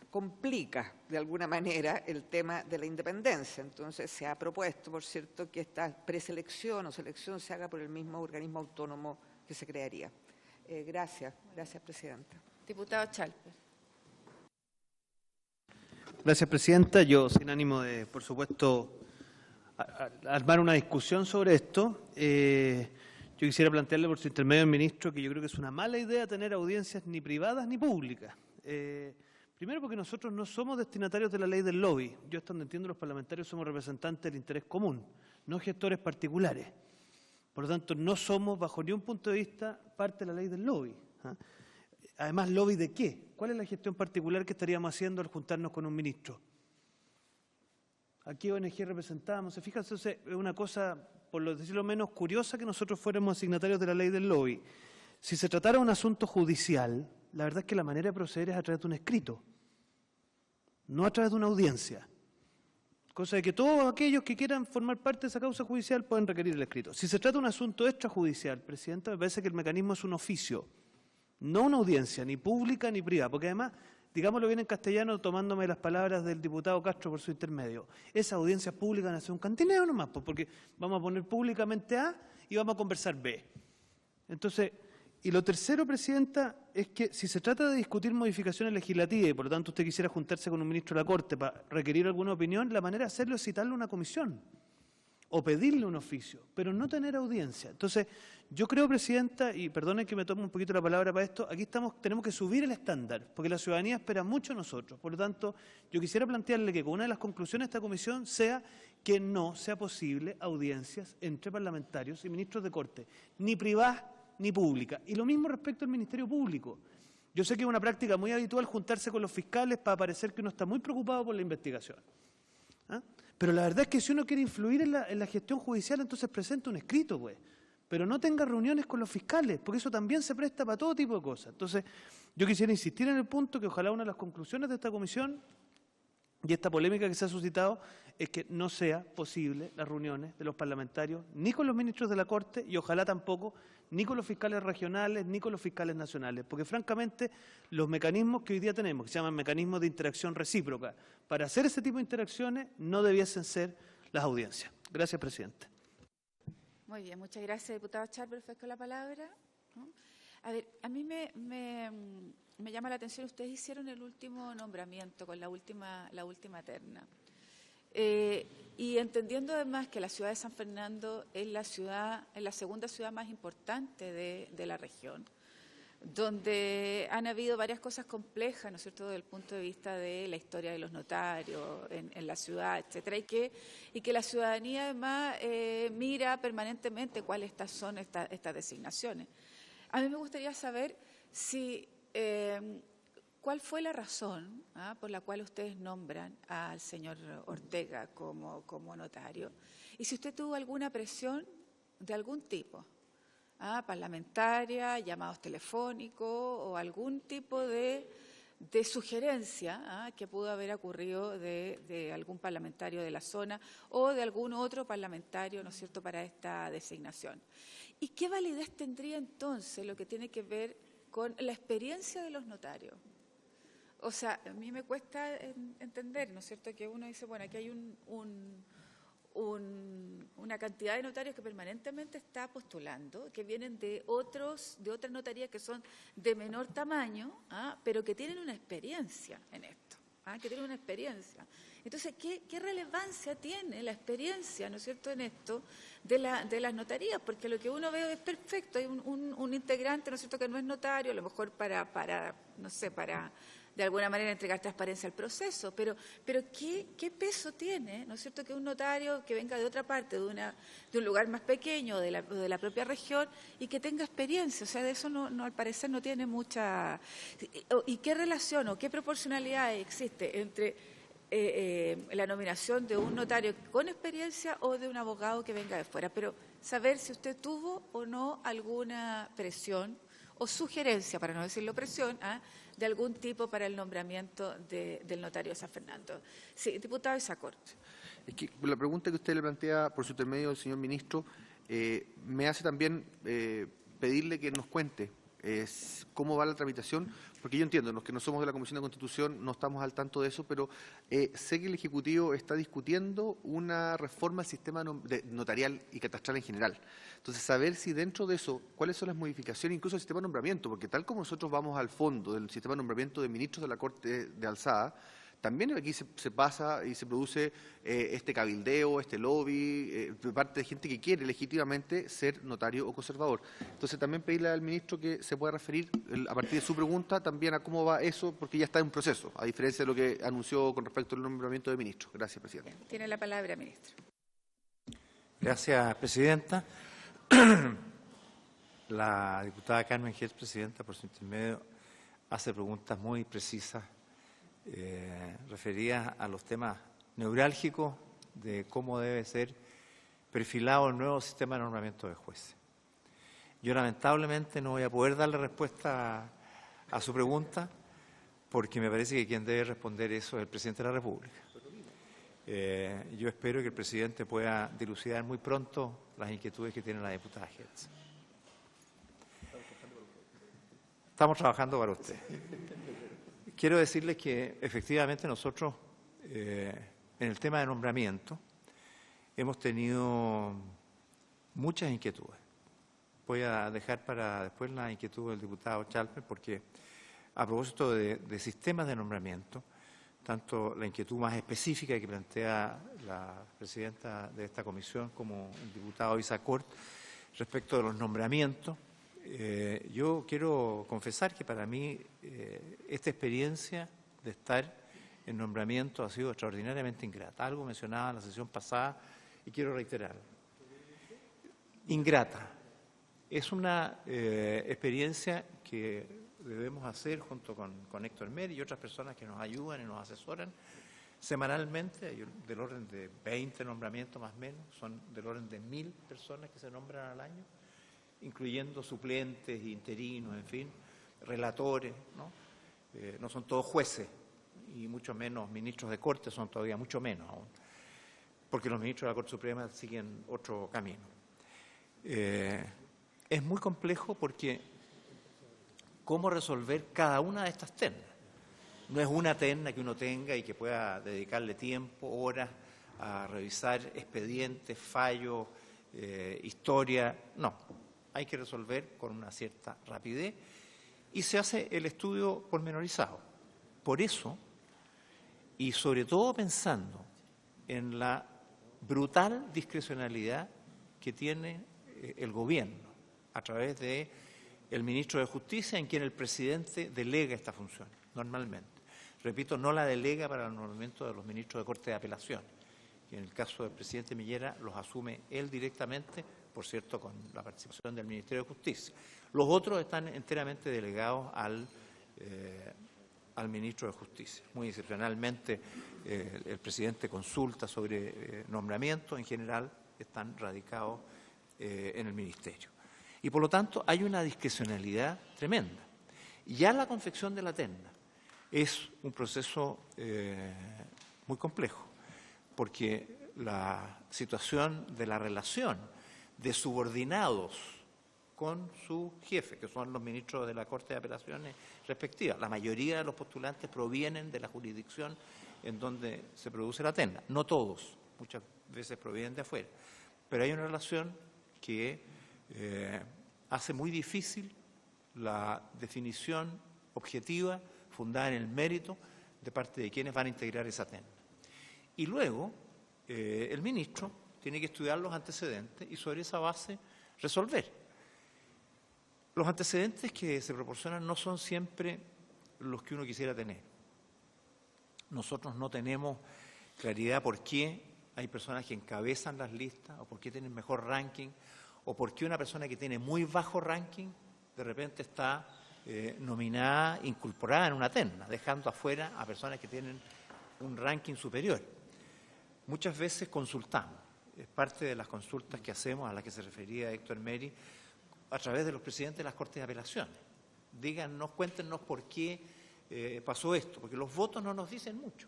E: complica de alguna manera el tema de la independencia. Entonces se ha propuesto, por cierto, que esta preselección o selección se haga por el mismo organismo autónomo que se crearía. Gracias, Presidenta.
A: Diputado Chalper.
I: Gracias, Presidenta. Yo, sin ánimo de, por supuesto, armar una discusión sobre esto, yo quisiera plantearle por su intermedio al ministro que yo creo que es una mala idea tener audiencias ni privadas ni públicas. Primero porque nosotros no somos destinatarios de la ley del lobby. Yo, hasta donde entiendo, los parlamentarios somos representantes del interés común, no gestores particulares. Por lo tanto, no somos, bajo ningún punto de vista, parte de la ley del lobby. Además, ¿lobby de qué? ¿Cuál es la gestión particular que estaríamos haciendo al juntarnos con un ministro? ¿A qué ONG representamos? ¿Se fijan? Entonces, es una cosa, por lo decirlo menos, curiosa que nosotros fuéramos asignatarios de la ley del lobby. Si se tratara de un asunto judicial, la verdad es que la manera de proceder es a través de un escrito, no a través de una audiencia. Cosa de que todos aquellos que quieran formar parte de esa causa judicial pueden requerir el escrito. Si se trata de un asunto extrajudicial, Presidenta, me parece que el mecanismo es un oficio, no una audiencia, ni pública ni privada, porque además, digámoslo bien en castellano, tomándome las palabras del diputado Castro por su intermedio, esas audiencias públicas van a ser un cantineo nomás, porque vamos a poner públicamente A y vamos a conversar B. Entonces, y lo tercero, Presidenta, es que si se trata de discutir modificaciones legislativas y por lo tanto usted quisiera juntarse con un ministro de la Corte para requerir alguna opinión, la manera de hacerlo es citarle a una comisión o pedirle un oficio, pero no tener audiencia. Entonces, yo creo, Presidenta, y perdonen que me tome un poquito la palabra para esto, aquí tenemos que subir el estándar, porque la ciudadanía espera mucho de nosotros. Por lo tanto, yo quisiera plantearle que con una de las conclusiones de esta comisión sea que no sea posible audiencias entre parlamentarios y ministros de Corte, ni privadas ni pública. Y lo mismo respecto al Ministerio Público. Yo sé que es una práctica muy habitual juntarse con los fiscales para parecer que uno está muy preocupado por la investigación. Pero la verdad es que si uno quiere influir en la gestión judicial, entonces presente un escrito, pues. Pero no tenga reuniones con los fiscales, porque eso también se presta para todo tipo de cosas. Entonces, yo quisiera insistir en el punto que ojalá una de las conclusiones de esta comisión y esta polémica que se ha suscitado es que no sea posible las reuniones de los parlamentarios ni con los ministros de la Corte y ojalá tampoco ni con los fiscales regionales ni con los fiscales nacionales, porque francamente los mecanismos que hoy día tenemos, que se llaman mecanismos de interacción recíproca, para hacer ese tipo de interacciones no debiesen ser las audiencias. Gracias, Presidente.
A: Muy bien, muchas gracias, diputado Chalper. Ofrezco la palabra. A ver, a mí me llama la atención, ustedes hicieron el último nombramiento con la última terna. Y entendiendo además que la ciudad de San Fernando es la segunda ciudad más importante de la región, donde han habido varias cosas complejas, ¿no es cierto?, desde el punto de vista de la historia de los notarios en la ciudad, etcétera, y que la ciudadanía además mira permanentemente cuáles son estas designaciones. A mí me gustaría saber cuál fue la razón por la cual ustedes nombran al señor Ortega como notario, y si usted tuvo alguna presión de algún tipo, parlamentaria, llamados telefónicos o algún tipo de sugerencia que pudo haber ocurrido de algún parlamentario de la zona o de algún otro parlamentario, ¿no es cierto?, para esta designación. ¿Y qué validez tendría entonces lo que tiene que ver con la experiencia de los notarios? O sea, a mí me cuesta entender, ¿no es cierto?, que uno dice, bueno, aquí hay una cantidad de notarios que permanentemente está postulando, que vienen de otras notarías que son de menor tamaño, pero que tienen una experiencia en esto, que tienen una experiencia. Entonces, ¿qué relevancia tiene la experiencia, ¿no es cierto?, en esto de las notarías? Porque lo que uno ve es perfecto, hay un integrante, ¿no es cierto?, que no es notario, a lo mejor para de alguna manera entregar transparencia al proceso, pero ¿qué peso tiene, ¿no es cierto?, que un notario que venga de otra parte, de un lugar más pequeño, de la propia región, y que tenga experiencia? O sea, de eso no al parecer no tiene mucha... ¿Y qué relación o qué proporcionalidad existe entre la nominación de un notario con experiencia o de un abogado que venga de fuera, pero saber si usted tuvo o no alguna presión o sugerencia, para no decirlo presión, de algún tipo para el nombramiento del notario de San Fernando. Sí, diputado Isacort.
C: Es que la pregunta que usted le plantea por su intermedio al señor ministro me hace también pedirle que nos cuente cómo va la tramitación, porque yo entiendo, los que no somos de la Comisión de Constitución no estamos al tanto de eso, pero sé que el Ejecutivo está discutiendo una reforma al sistema notarial y catastral en general. Entonces, saber si dentro de eso, cuáles son las modificaciones, incluso el sistema de nombramiento, porque tal como nosotros vamos al fondo del sistema de nombramiento de ministros de la Corte de Alzada, también aquí se pasa y se produce este cabildeo, este lobby, de parte de gente que quiere legítimamente ser notario o conservador. Entonces, también pedirle al ministro que se pueda referir, a partir de su pregunta, también a cómo va eso, porque ya está en un proceso, a diferencia de lo que anunció con respecto al nombramiento de ministro. Gracias, presidente.
A: Tiene la palabra, ministro.
F: Gracias, presidenta. La diputada Carmen Gers, presidenta, por su intermedio, hace preguntas muy precisas referidas a los temas neurálgicos de cómo debe ser perfilado el nuevo sistema de nombramiento de jueces. Yo lamentablemente no voy a poder darle respuesta a su pregunta porque me parece que quien debe responder eso es el presidente de la República. Yo espero que el presidente pueda dilucidar muy pronto las inquietudes que tiene la diputada Gers. Estamos trabajando para usted. Quiero decirles que efectivamente nosotros en el tema de nombramiento hemos tenido muchas inquietudes. Voy a dejar para después la inquietud del diputado Chalper porque a propósito de sistemas de nombramiento, tanto la inquietud más específica que plantea la presidenta de esta comisión como el diputado Isacort respecto de los nombramientos, yo quiero confesar que para mí esta experiencia de estar en nombramiento ha sido extraordinariamente ingrata. Algo mencionaba en la sesión pasada y quiero reiterarlo. Ingrata. Es una experiencia que debemos hacer junto con Héctor Mer y otras personas que nos ayudan y nos asesoran semanalmente. Hay del orden de 20 nombramientos más o menos, son del orden de 1000 personas que se nombran al año, incluyendo suplentes, interinos, en fin, relatores, ¿no? No son todos jueces y mucho menos ministros de Corte, son todavía mucho menos aún, porque los ministros de la Corte Suprema siguen otro camino. Es muy complejo porque cómo resolver cada una de estas ternas. No es una terna que uno tenga y que pueda dedicarle tiempo, horas a revisar expedientes, fallos, historia, no. Hay que resolver con una cierta rapidez y se hace el estudio pormenorizado. Por eso, y sobre todo pensando en la brutal discrecionalidad que tiene el gobierno a través de el ministro de Justicia, en quien el presidente delega esta función, normalmente. Repito, no la delega para el nombramiento de los ministros de Corte de Apelación, que en el caso del presidente Millera los asume él directamente, por cierto, con la participación del Ministerio de Justicia. Los otros están enteramente delegados al ministro de Justicia. Muy excepcionalmente, el presidente consulta sobre nombramientos, en general están radicados en el Ministerio. Y por lo tanto hay una discrecionalidad tremenda. Ya la confección de la terna es un proceso muy complejo, porque la situación de la relación de subordinados con su jefe, que son los ministros de la Corte de Apelaciones respectivas. La mayoría de los postulantes provienen de la jurisdicción en donde se produce la terna. No todos, muchas veces provienen de afuera. Pero hay una relación que hace muy difícil la definición objetiva, fundada en el mérito, de parte de quienes van a integrar esa terna. Y luego, el ministro tiene que estudiar los antecedentes y sobre esa base resolver. Los antecedentes que se proporcionan no son siempre los que uno quisiera tener. Nosotros no tenemos claridad por qué hay personas que encabezan las listas o por qué tienen mejor ranking o por qué una persona que tiene muy bajo ranking de repente está nominada, incorporada en una terna, dejando afuera a personas que tienen un ranking superior. Muchas veces consultamos, es parte de las consultas que hacemos a las que se refería Héctor Meri, a través de los presidentes de las Cortes de Apelaciones. Díganos, cuéntenos por qué pasó esto, porque los votos no nos dicen mucho.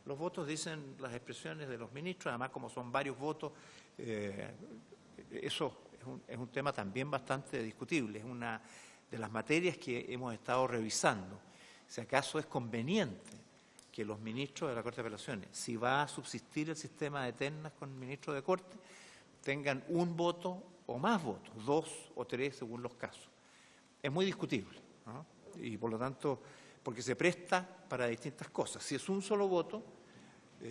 F: Los votos dicen las expresiones de los ministros, además como son varios votos, eso es un tema también bastante discutible, es una de las materias que hemos estado revisando. Si acaso es conveniente que los ministros de la Corte de Apelaciones, si va a subsistir el sistema de ternas con ministros de Corte, tengan un voto o más votos, 2 o 3 según los casos. Es muy discutible, ¿no? Y por lo tanto, porque se presta para distintas cosas. Si es un solo voto,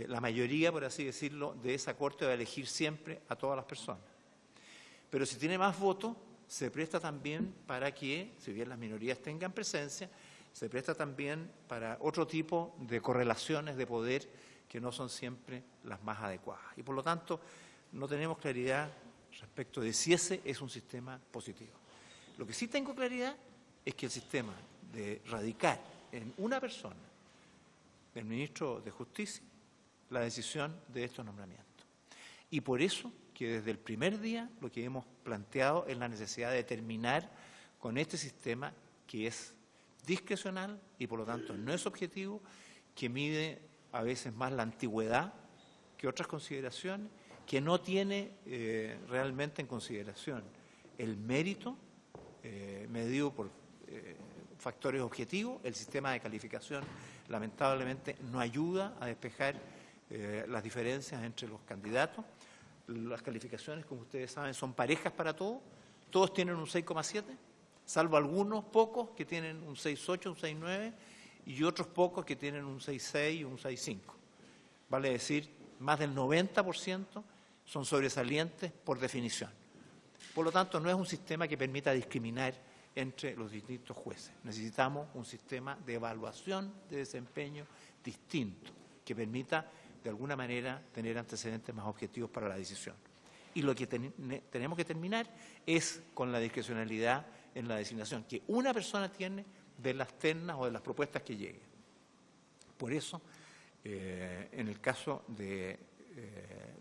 F: la mayoría, por así decirlo, de esa Corte va a elegir siempre a todas las personas. Pero si tiene más votos, se presta también para que, si bien las minorías tengan presencia, se presta también para otro tipo de correlaciones de poder que no son siempre las más adecuadas. Y por lo tanto, no tenemos claridad respecto de si ese es un sistema positivo. Lo que sí tengo claridad es que el sistema de radicar en una persona, el ministro de Justicia, la decisión de estos nombramientos. Y por eso que desde el primer día lo que hemos planteado es la necesidad de terminar con este sistema que es discrecional y por lo tanto no es objetivo, que mide a veces más la antigüedad que otras consideraciones, que no tiene realmente en consideración el mérito medido por factores objetivos. El sistema de calificación lamentablemente no ayuda a despejar las diferencias entre los candidatos. Las calificaciones, como ustedes saben, son parejas para todos. Todos tienen un 6,7, salvo algunos pocos que tienen un 6,8, un 6,9 y otros pocos que tienen un 6,6 y un 6,5. Vale decir, más del 90% son sobresalientes por definición. Por lo tanto, no es un sistema que permita discriminar entre los distintos jueces. Necesitamos un sistema de evaluación de desempeño distinto, que permita, de alguna manera, tener antecedentes más objetivos para la decisión. Y lo que tenemos que terminar es con la discrecionalidad en la designación que una persona tiene de las ternas o de las propuestas que lleguen. Por eso, en el caso de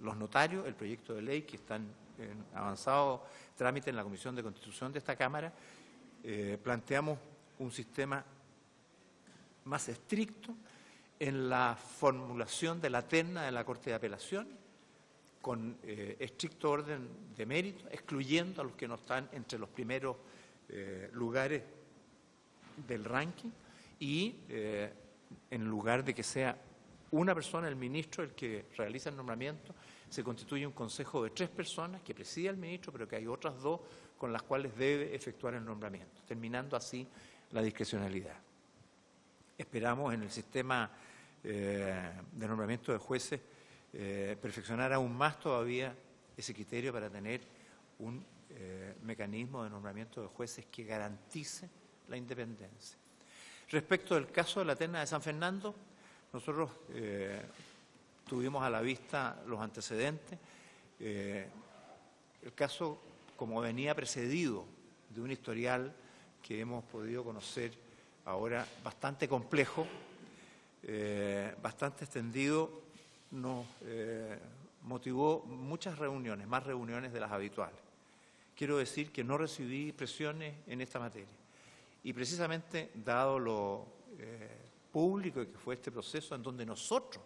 F: los notarios, el proyecto de ley que están en avanzado trámite en la Comisión de Constitución de esta Cámara, planteamos un sistema más estricto en la formulación de la terna de la Corte de Apelación, con estricto orden de mérito, excluyendo a los que no están entre los primeros lugares del ranking y en lugar de que sea una persona, el ministro, el que realiza el nombramiento, se constituye un consejo de 3 personas que preside el ministro, pero que hay otras 2 con las cuales debe efectuar el nombramiento, terminando así la discrecionalidad. Esperamos en el sistema de nombramiento de jueces perfeccionar aún más todavía ese criterio para tener un mecanismo de nombramiento de jueces que garantice la independencia. Respecto del caso de la terna de San Fernando, nosotros tuvimos a la vista los antecedentes. El caso, como venía precedido de un historial que hemos podido conocer ahora bastante complejo, bastante extendido, nos motivó muchas reuniones, más reuniones de las habituales. Quiero decir que no recibí presiones en esta materia. Y precisamente, dado lo público que fue este proceso en donde nosotros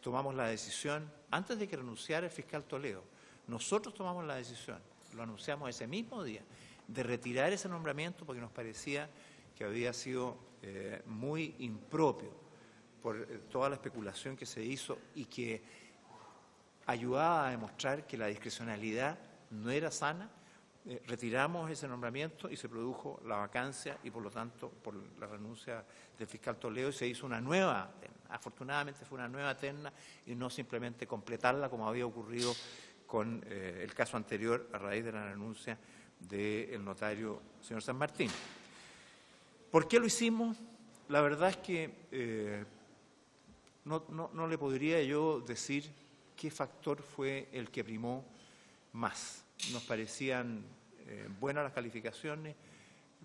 F: tomamos la decisión, antes de que renunciara el fiscal Toledo, nosotros tomamos la decisión, lo anunciamos ese mismo día, de retirar ese nombramiento porque nos parecía que había sido muy impropio por toda la especulación que se hizo y que ayudaba a demostrar que la discrecionalidad no era sana. Retiramos ese nombramiento y se produjo la vacancia y, por lo tanto, por la renuncia del fiscal Toledo, y se hizo una nueva terna. Afortunadamente fue una nueva terna y no simplemente completarla como había ocurrido con el caso anterior a raíz de la renuncia del notario señor San Martín. ¿Por qué lo hicimos? La verdad es que no le podría yo decir qué factor fue el que primó más. Nos parecían buenas las calificaciones,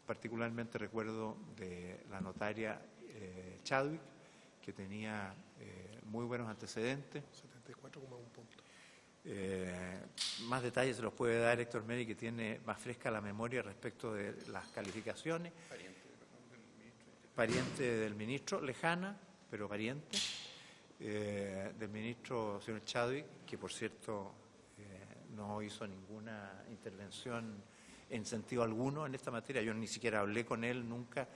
F: particularmente recuerdo de la notaria Chadwick, que tenía muy buenos antecedentes.
G: 74,1 puntos.
F: Más detalles se los puede dar Héctor Meri, que tiene más fresca la memoria respecto de las calificaciones. Pariente del ministro, lejana, pero pariente, del ministro señor Chadwick, que por cierto no hizo ninguna intervención en sentido alguno en esta materia. Yo ni siquiera hablé con él nunca,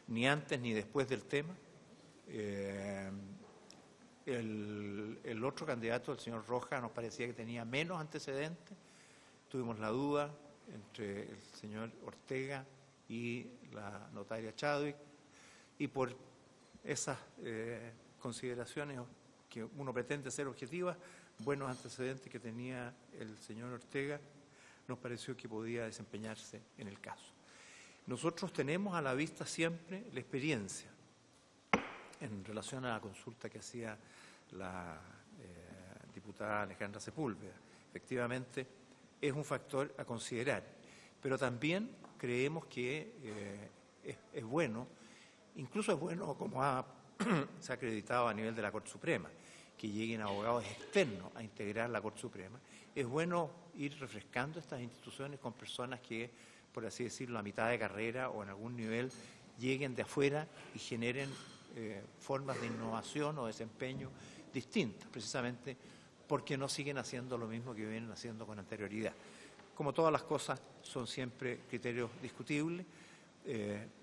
F: ni antes ni después del tema. El otro candidato, el señor Rojas, nos parecía que tenía menos antecedentes. Tuvimos la duda entre el señor Ortega y la notaria Chadwick, y por esas consideraciones que uno pretende ser objetivas, buenos antecedentes que tenía el señor Ortega, nos pareció que podía desempeñarse en el caso. Nosotros tenemos a la vista siempre la experiencia en relación a la consulta que hacía la diputada Alejandra Sepúlveda. Efectivamente, es un factor a considerar, pero también creemos que es bueno, incluso es bueno, como se ha acreditado a nivel de la Corte Suprema, que lleguen abogados externos a integrar la Corte Suprema. Es bueno ir refrescando estas instituciones con personas que, por así decirlo, a mitad de carrera o en algún nivel lleguen de afuera y generen formas de innovación o desempeño distintas, precisamente porque no siguen haciendo lo mismo que vienen haciendo con anterioridad. Como todas las cosas, son siempre criterios discutibles.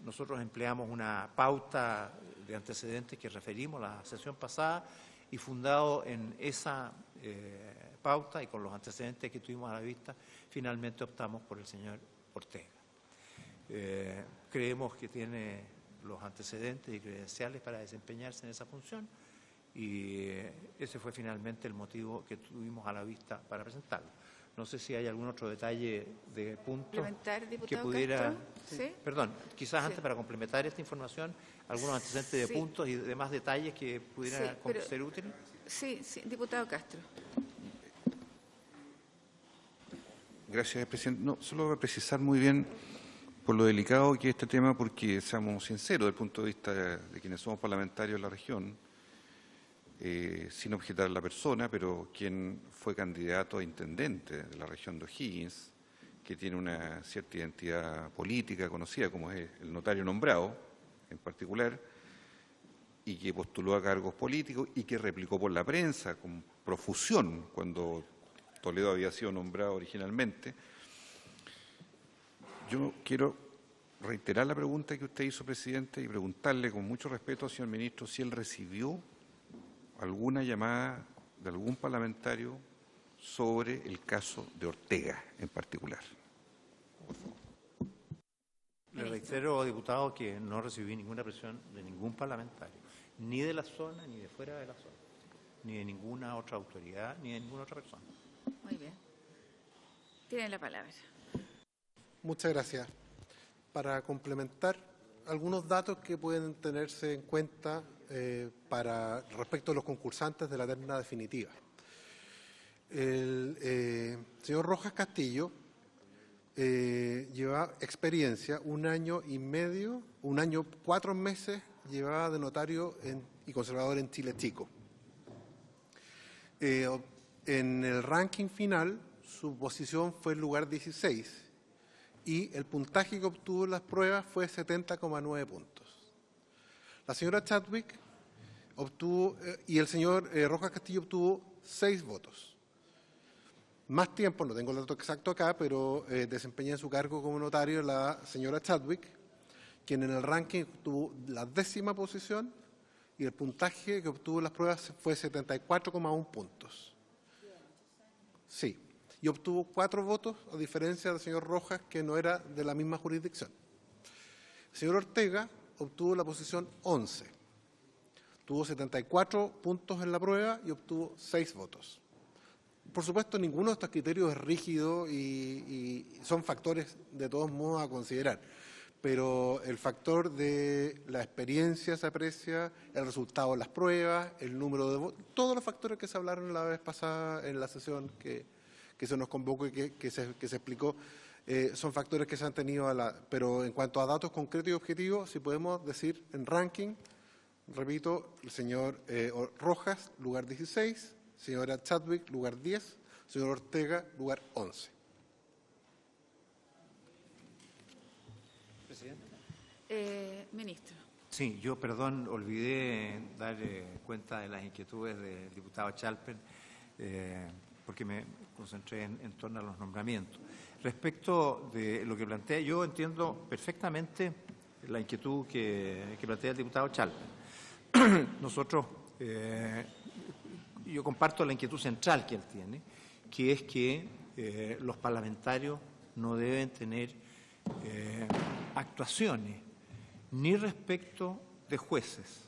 F: Nosotros empleamos una pauta de antecedentes que referimos la sesión pasada, y fundado en esa pauta y con los antecedentes que tuvimos a la vista, finalmente optamos por el señor Ortega. Creemos que tiene los antecedentes y credenciales para desempeñarse en esa función, y ese fue finalmente el motivo que tuvimos a la vista para presentarlo. No sé si hay algún otro detalle de punto que pudiera...
A: ¿Sí?
F: Perdón, quizás
A: Sí.
F: antes, para complementar esta información, algunos antecedentes de
A: Sí.
F: puntos y demás detalles que pudieran
A: Sí, pero-
F: ser útiles.
A: Sí, sí, diputado Castro.
J: Gracias, presidente. No, solo voy a precisar muy bien por lo delicado que es este tema, porque seamos sinceros desde el punto de vista de quienes somos parlamentarios de la región, sin objetar a la persona, pero quien fue candidato a intendente de la región de O'Higgins, que tiene una cierta identidad política conocida, como es el notario nombrado en particular, y que postuló a cargos políticos y que replicó por la prensa con profusión cuando Toledo había sido nombrado originalmente. Yo quiero reiterar la pregunta que usted hizo, presidente, y preguntarle con mucho respeto al señor ministro si él recibió alguna llamada de algún parlamentario sobre el caso de Ortega en particular.
F: Le reitero, diputado, que no recibí ninguna presión de ningún parlamentario, ni de la zona, ni de fuera de la zona, ni de ninguna otra autoridad, ni de ninguna otra persona.
A: Muy bien. Tienen la palabra.
G: Muchas gracias. Para complementar algunos datos que pueden tenerse en cuenta para respecto a los concursantes de la terna definitiva. El señor Rojas Castillo lleva experiencia 1 año y medio, 1 año 4 meses llevaba de notario y conservador en Chile Chico. En el ranking final, su posición fue el lugar 16 y el puntaje que obtuvo en las pruebas fue 70,9 puntos. La señora Chadwick obtuvo, y el señor Rojas Castillo obtuvo 6 votos. Más tiempo, no tengo el dato exacto acá, pero desempeña en su cargo como notario la señora Chadwick, quien en el ranking obtuvo la 10ª posición y el puntaje que obtuvo en las pruebas fue 74,1 puntos. Sí, y obtuvo 4 votos, a diferencia del señor Rojas, que no era de la misma jurisdicción. El señor Ortega obtuvo la posición 11. Tuvo 74 puntos en la prueba y obtuvo 6 votos. Por supuesto, ninguno de estos criterios es rígido y son factores de todos modos a considerar, pero el factor de la experiencia se aprecia, el resultado de las pruebas, el número de votos, todos los factores que se hablaron la vez pasada en la sesión que se nos convocó y que se explicó, son factores que se han tenido pero en cuanto a datos concretos y objetivos, si podemos decir en ranking, Repito, el señor Rojas, lugar 16, señora Chadwick, lugar 10, señor Ortega, lugar 11.
A: Ministro.
F: Sí, yo, perdón, olvidé dar cuenta de las inquietudes del diputado Chalper, porque me concentré en torno a los nombramientos. Respecto de lo que plantea, yo entiendo perfectamente la inquietud que plantea el diputado Chalper. Nosotros, yo comparto la inquietud central que él tiene, que es que los parlamentarios no deben tener actuaciones ni respecto de jueces,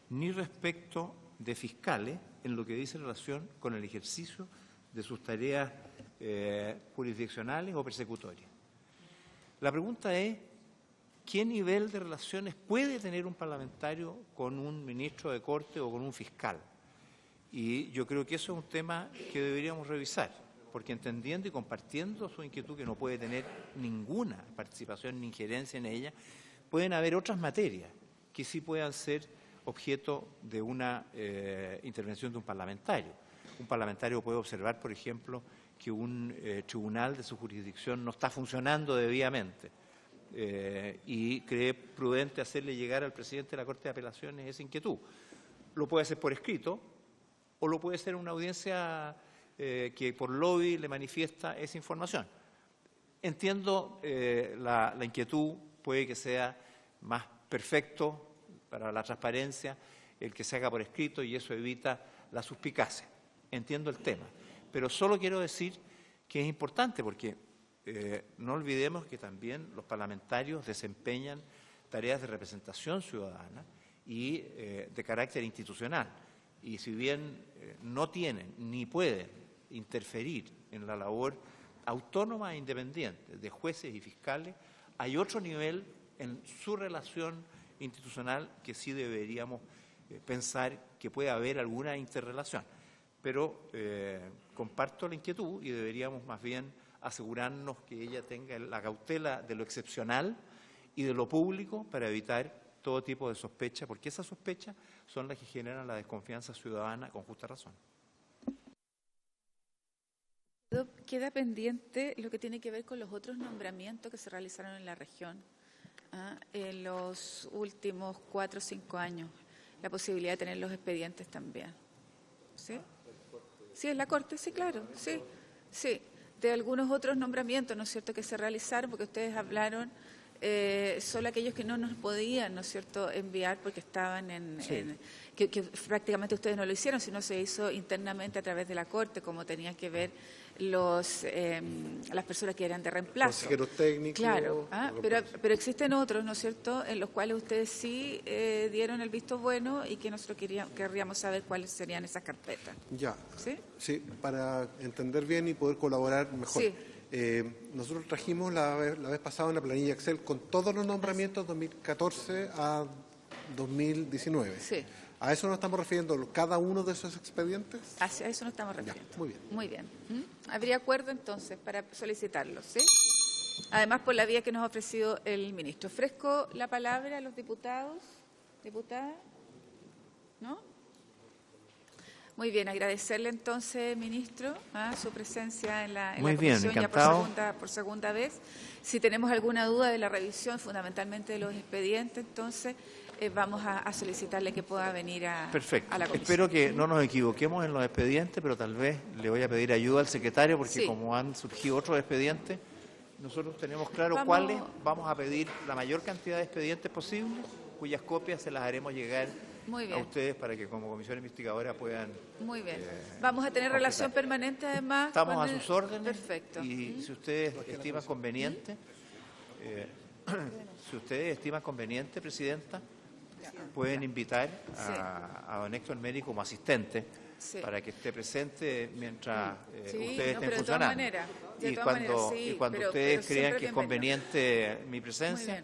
F: ni respecto de fiscales en lo que dice relación con el ejercicio de sus tareas jurisdiccionales o persecutorias. La pregunta es, ¿qué nivel de relaciones puede tener un parlamentario con un ministro de Corte o con un fiscal? Y yo creo que eso es un tema que deberíamos revisar, porque entendiendo y compartiendo su inquietud, que no puede tener ninguna participación ni injerencia en ella, pueden haber otras materias que sí puedan ser objeto de una intervención de un parlamentario. Un parlamentario puede observar, por ejemplo, que un tribunal de su jurisdicción no está funcionando debidamente y cree prudente hacerle llegar al presidente de la Corte de Apelaciones esa inquietud. Lo puede hacer por escrito o lo puede hacer en una audiencia que por lobby le manifiesta esa información. Entiendo la inquietud, puede que sea más perfecto para la transparencia el que se haga por escrito y eso evita la suspicacia. Entiendo el tema, pero solo quiero decir que es importante porque no olvidemos que también los parlamentarios desempeñan tareas de representación ciudadana y de carácter institucional. Y si bien no tienen ni pueden interferir en la labor autónoma e independiente de jueces y fiscales, hay otro nivel en su relación institucional que sí deberíamos pensar que puede haber alguna interrelación. Pero comparto la inquietud y deberíamos más bien asegurarnos que ella tenga la cautela de lo excepcional y de lo público para evitar todo tipo de sospecha, porque esas sospechas son las que generan la desconfianza ciudadana con justa razón.
A: Queda pendiente lo que tiene que ver con los otros nombramientos que se realizaron en la región en los últimos 4 o 5 años, la posibilidad de tener los expedientes también. ¿Sí? Sí, en la Corte, sí, claro, sí, sí. De algunos otros nombramientos, ¿no es cierto?, que se realizaron, porque ustedes hablaron solo aquellos que no nos podían, ¿no es cierto?, enviar porque estaban que prácticamente ustedes no lo hicieron, sino se hizo internamente a través de la Corte, como tenían que ver las personas que eran de reemplazo.
G: Consejeros técnicos.
A: Claro, pero existen otros, ¿no es cierto?, en los cuales ustedes sí dieron el visto bueno y que nosotros querríamos saber cuáles serían esas carpetas.
G: Ya.
A: ¿Sí?
G: Sí, para entender bien y poder colaborar mejor.
A: Sí.
G: Nosotros trajimos la vez pasada una planilla Excel con todos los nombramientos 2014 a 2019.
A: Sí.
G: ¿A eso nos estamos refiriendo, cada uno de esos expedientes?
A: A eso nos estamos refiriendo.
G: Ya, muy bien.
A: Muy bien. ¿Habría acuerdo entonces para solicitarlo? ¿Sí? Además, por la vía que nos ha ofrecido el ministro. Ofrezco la palabra a los diputados. ¿Diputada? ¿No? Muy bien, agradecerle entonces, ministro, su presencia en la comisión ya por segunda vez. Si tenemos alguna duda de la revisión, fundamentalmente de los expedientes, entonces vamos a solicitarle que pueda venir a la comisión.
F: Espero que no nos equivoquemos en los expedientes, pero tal vez le voy a pedir ayuda al secretario, porque
A: sí,
F: como han surgido otros expedientes, nosotros tenemos claro cuáles vamos a pedir la mayor cantidad de expedientes posibles, cuyas copias se las haremos llegar a ustedes para que como comisión investigadora puedan.
A: Muy bien. Vamos a tener relación permanente además.
F: Estamos a sus órdenes.
A: Perfecto.
F: Y si ustedes estiman conveniente, Presidenta, pueden invitar a don Héctor Meri como asistente para que esté presente mientras ustedes estén funcionando. Y cuando ustedes crean que es conveniente mi presencia,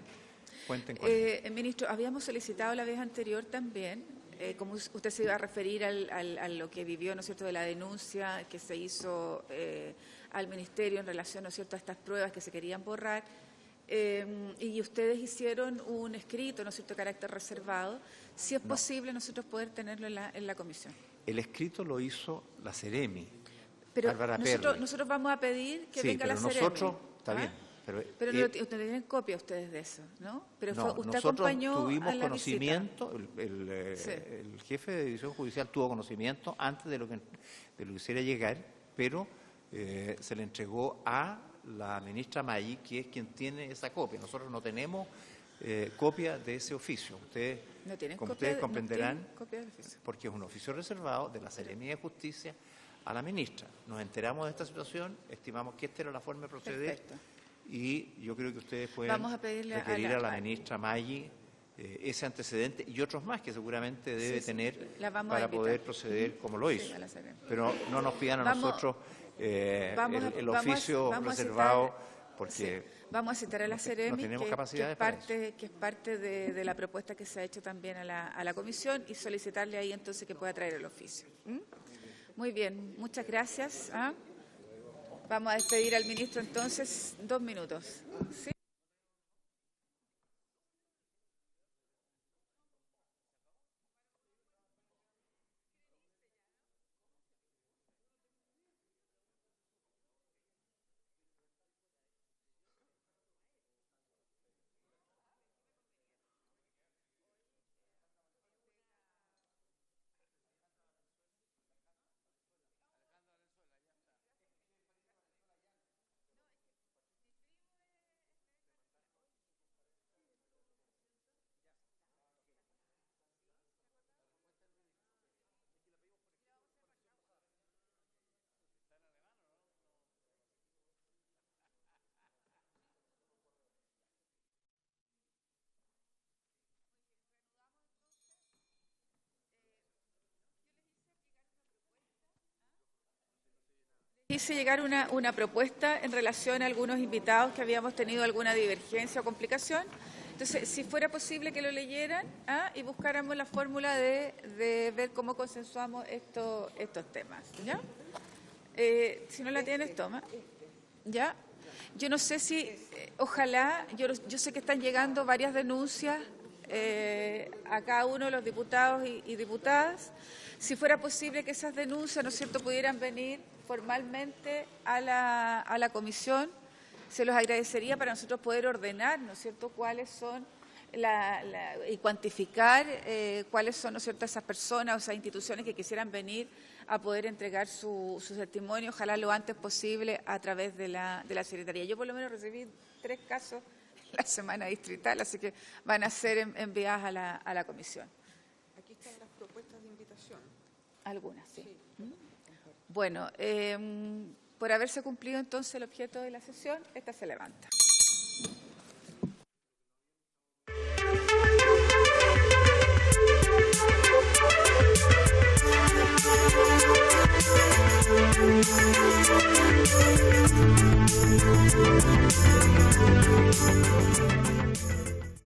F: cuenten con él.
A: Ministro, habíamos solicitado la vez anterior también, como usted se iba a referir a lo que vivió, ¿no es cierto?, de la denuncia que se hizo al Ministerio en relación, ¿no es cierto?, a estas pruebas que se querían borrar. y ustedes hicieron un escrito, ¿no es cierto?, de carácter reservado. Si es posible, nosotros poder tenerlo en la comisión.
F: El escrito lo hizo la Ceremi,
A: Pero
F: Bárbara
A: nosotros
F: Perle.
A: vamos a pedir que
F: Sí,
A: venga la
F: pero
A: Ceremi.
F: nosotros, está bien.
A: Pero no ustedes tienen copia ustedes de eso, ¿no? Pero
F: no,
A: usted
F: nosotros
A: acompañó
F: tuvimos
A: a la
F: conocimiento,
A: Sí.
F: el jefe de división judicial tuvo conocimiento antes de lo que hiciera llegar, pero se le entregó a la ministra Maggi, que es quien tiene esa copia. Nosotros no tenemos copia de ese oficio. Ustedes,
A: ¿No tienen
F: como
A: copia
F: ustedes comprenderán,
A: no tienen copia del oficio?
F: porque es un oficio reservado de la Seremía de Justicia a la ministra. Nos enteramos de esta situación, estimamos que esta era la forma de proceder.
A: Perfecto.
F: Y yo creo que ustedes pueden
A: Vamos a pedirle
F: requerir a la ministra Maggi ese antecedente y otros más que seguramente debe tener
A: la vamos a
F: para
A: invitar.
F: poder proceder como lo
A: Sí,
F: hizo.
A: a la Seremi.
F: Pero no nos pidan a
A: Vamos-
F: nosotros el
A: vamos a-
F: oficio
A: vamos a
F: reservado,
A: citar-
F: porque
A: Vamos a citar a la
F: no
A: Ceremi,
F: tenemos
A: que
F: capacidades
A: es
F: para
A: parte de la propuesta que se ha hecho también a la comisión, y solicitarle ahí entonces que pueda traer el oficio. ¿Mm? Muy bien, muchas gracias. ¿Ah? Vamos a despedir al ministro entonces, 2 minutos. ¿Sí? Hice llegar una propuesta en relación a algunos invitados que habíamos tenido alguna divergencia o complicación. Entonces, si fuera posible que lo leyeran y buscáramos la fórmula de ver cómo consensuamos estos temas. ¿Ya? Si no la tienes, toma. ¿Ya? Yo no sé si, ojalá, yo sé que están llegando varias denuncias a cada uno de los diputados y diputadas. Si fuera posible que esas denuncias, ¿no es cierto?, pudieran venir formalmente a la comisión, se los agradecería para nosotros poder ordenar, ¿no es cierto?, cuáles son y cuantificar cuáles son, ¿no es cierto?, esas personas o esas instituciones que quisieran venir a poder entregar su testimonio, ojalá lo antes posible a través de la Secretaría. Yo por lo menos recibí 3 casos la semana distrital, así que van a ser enviadas a la comisión.
E: Aquí están las propuestas de invitación.
A: Algunas, sí. Bueno, por haberse cumplido entonces el objeto de la sesión, esta se levanta.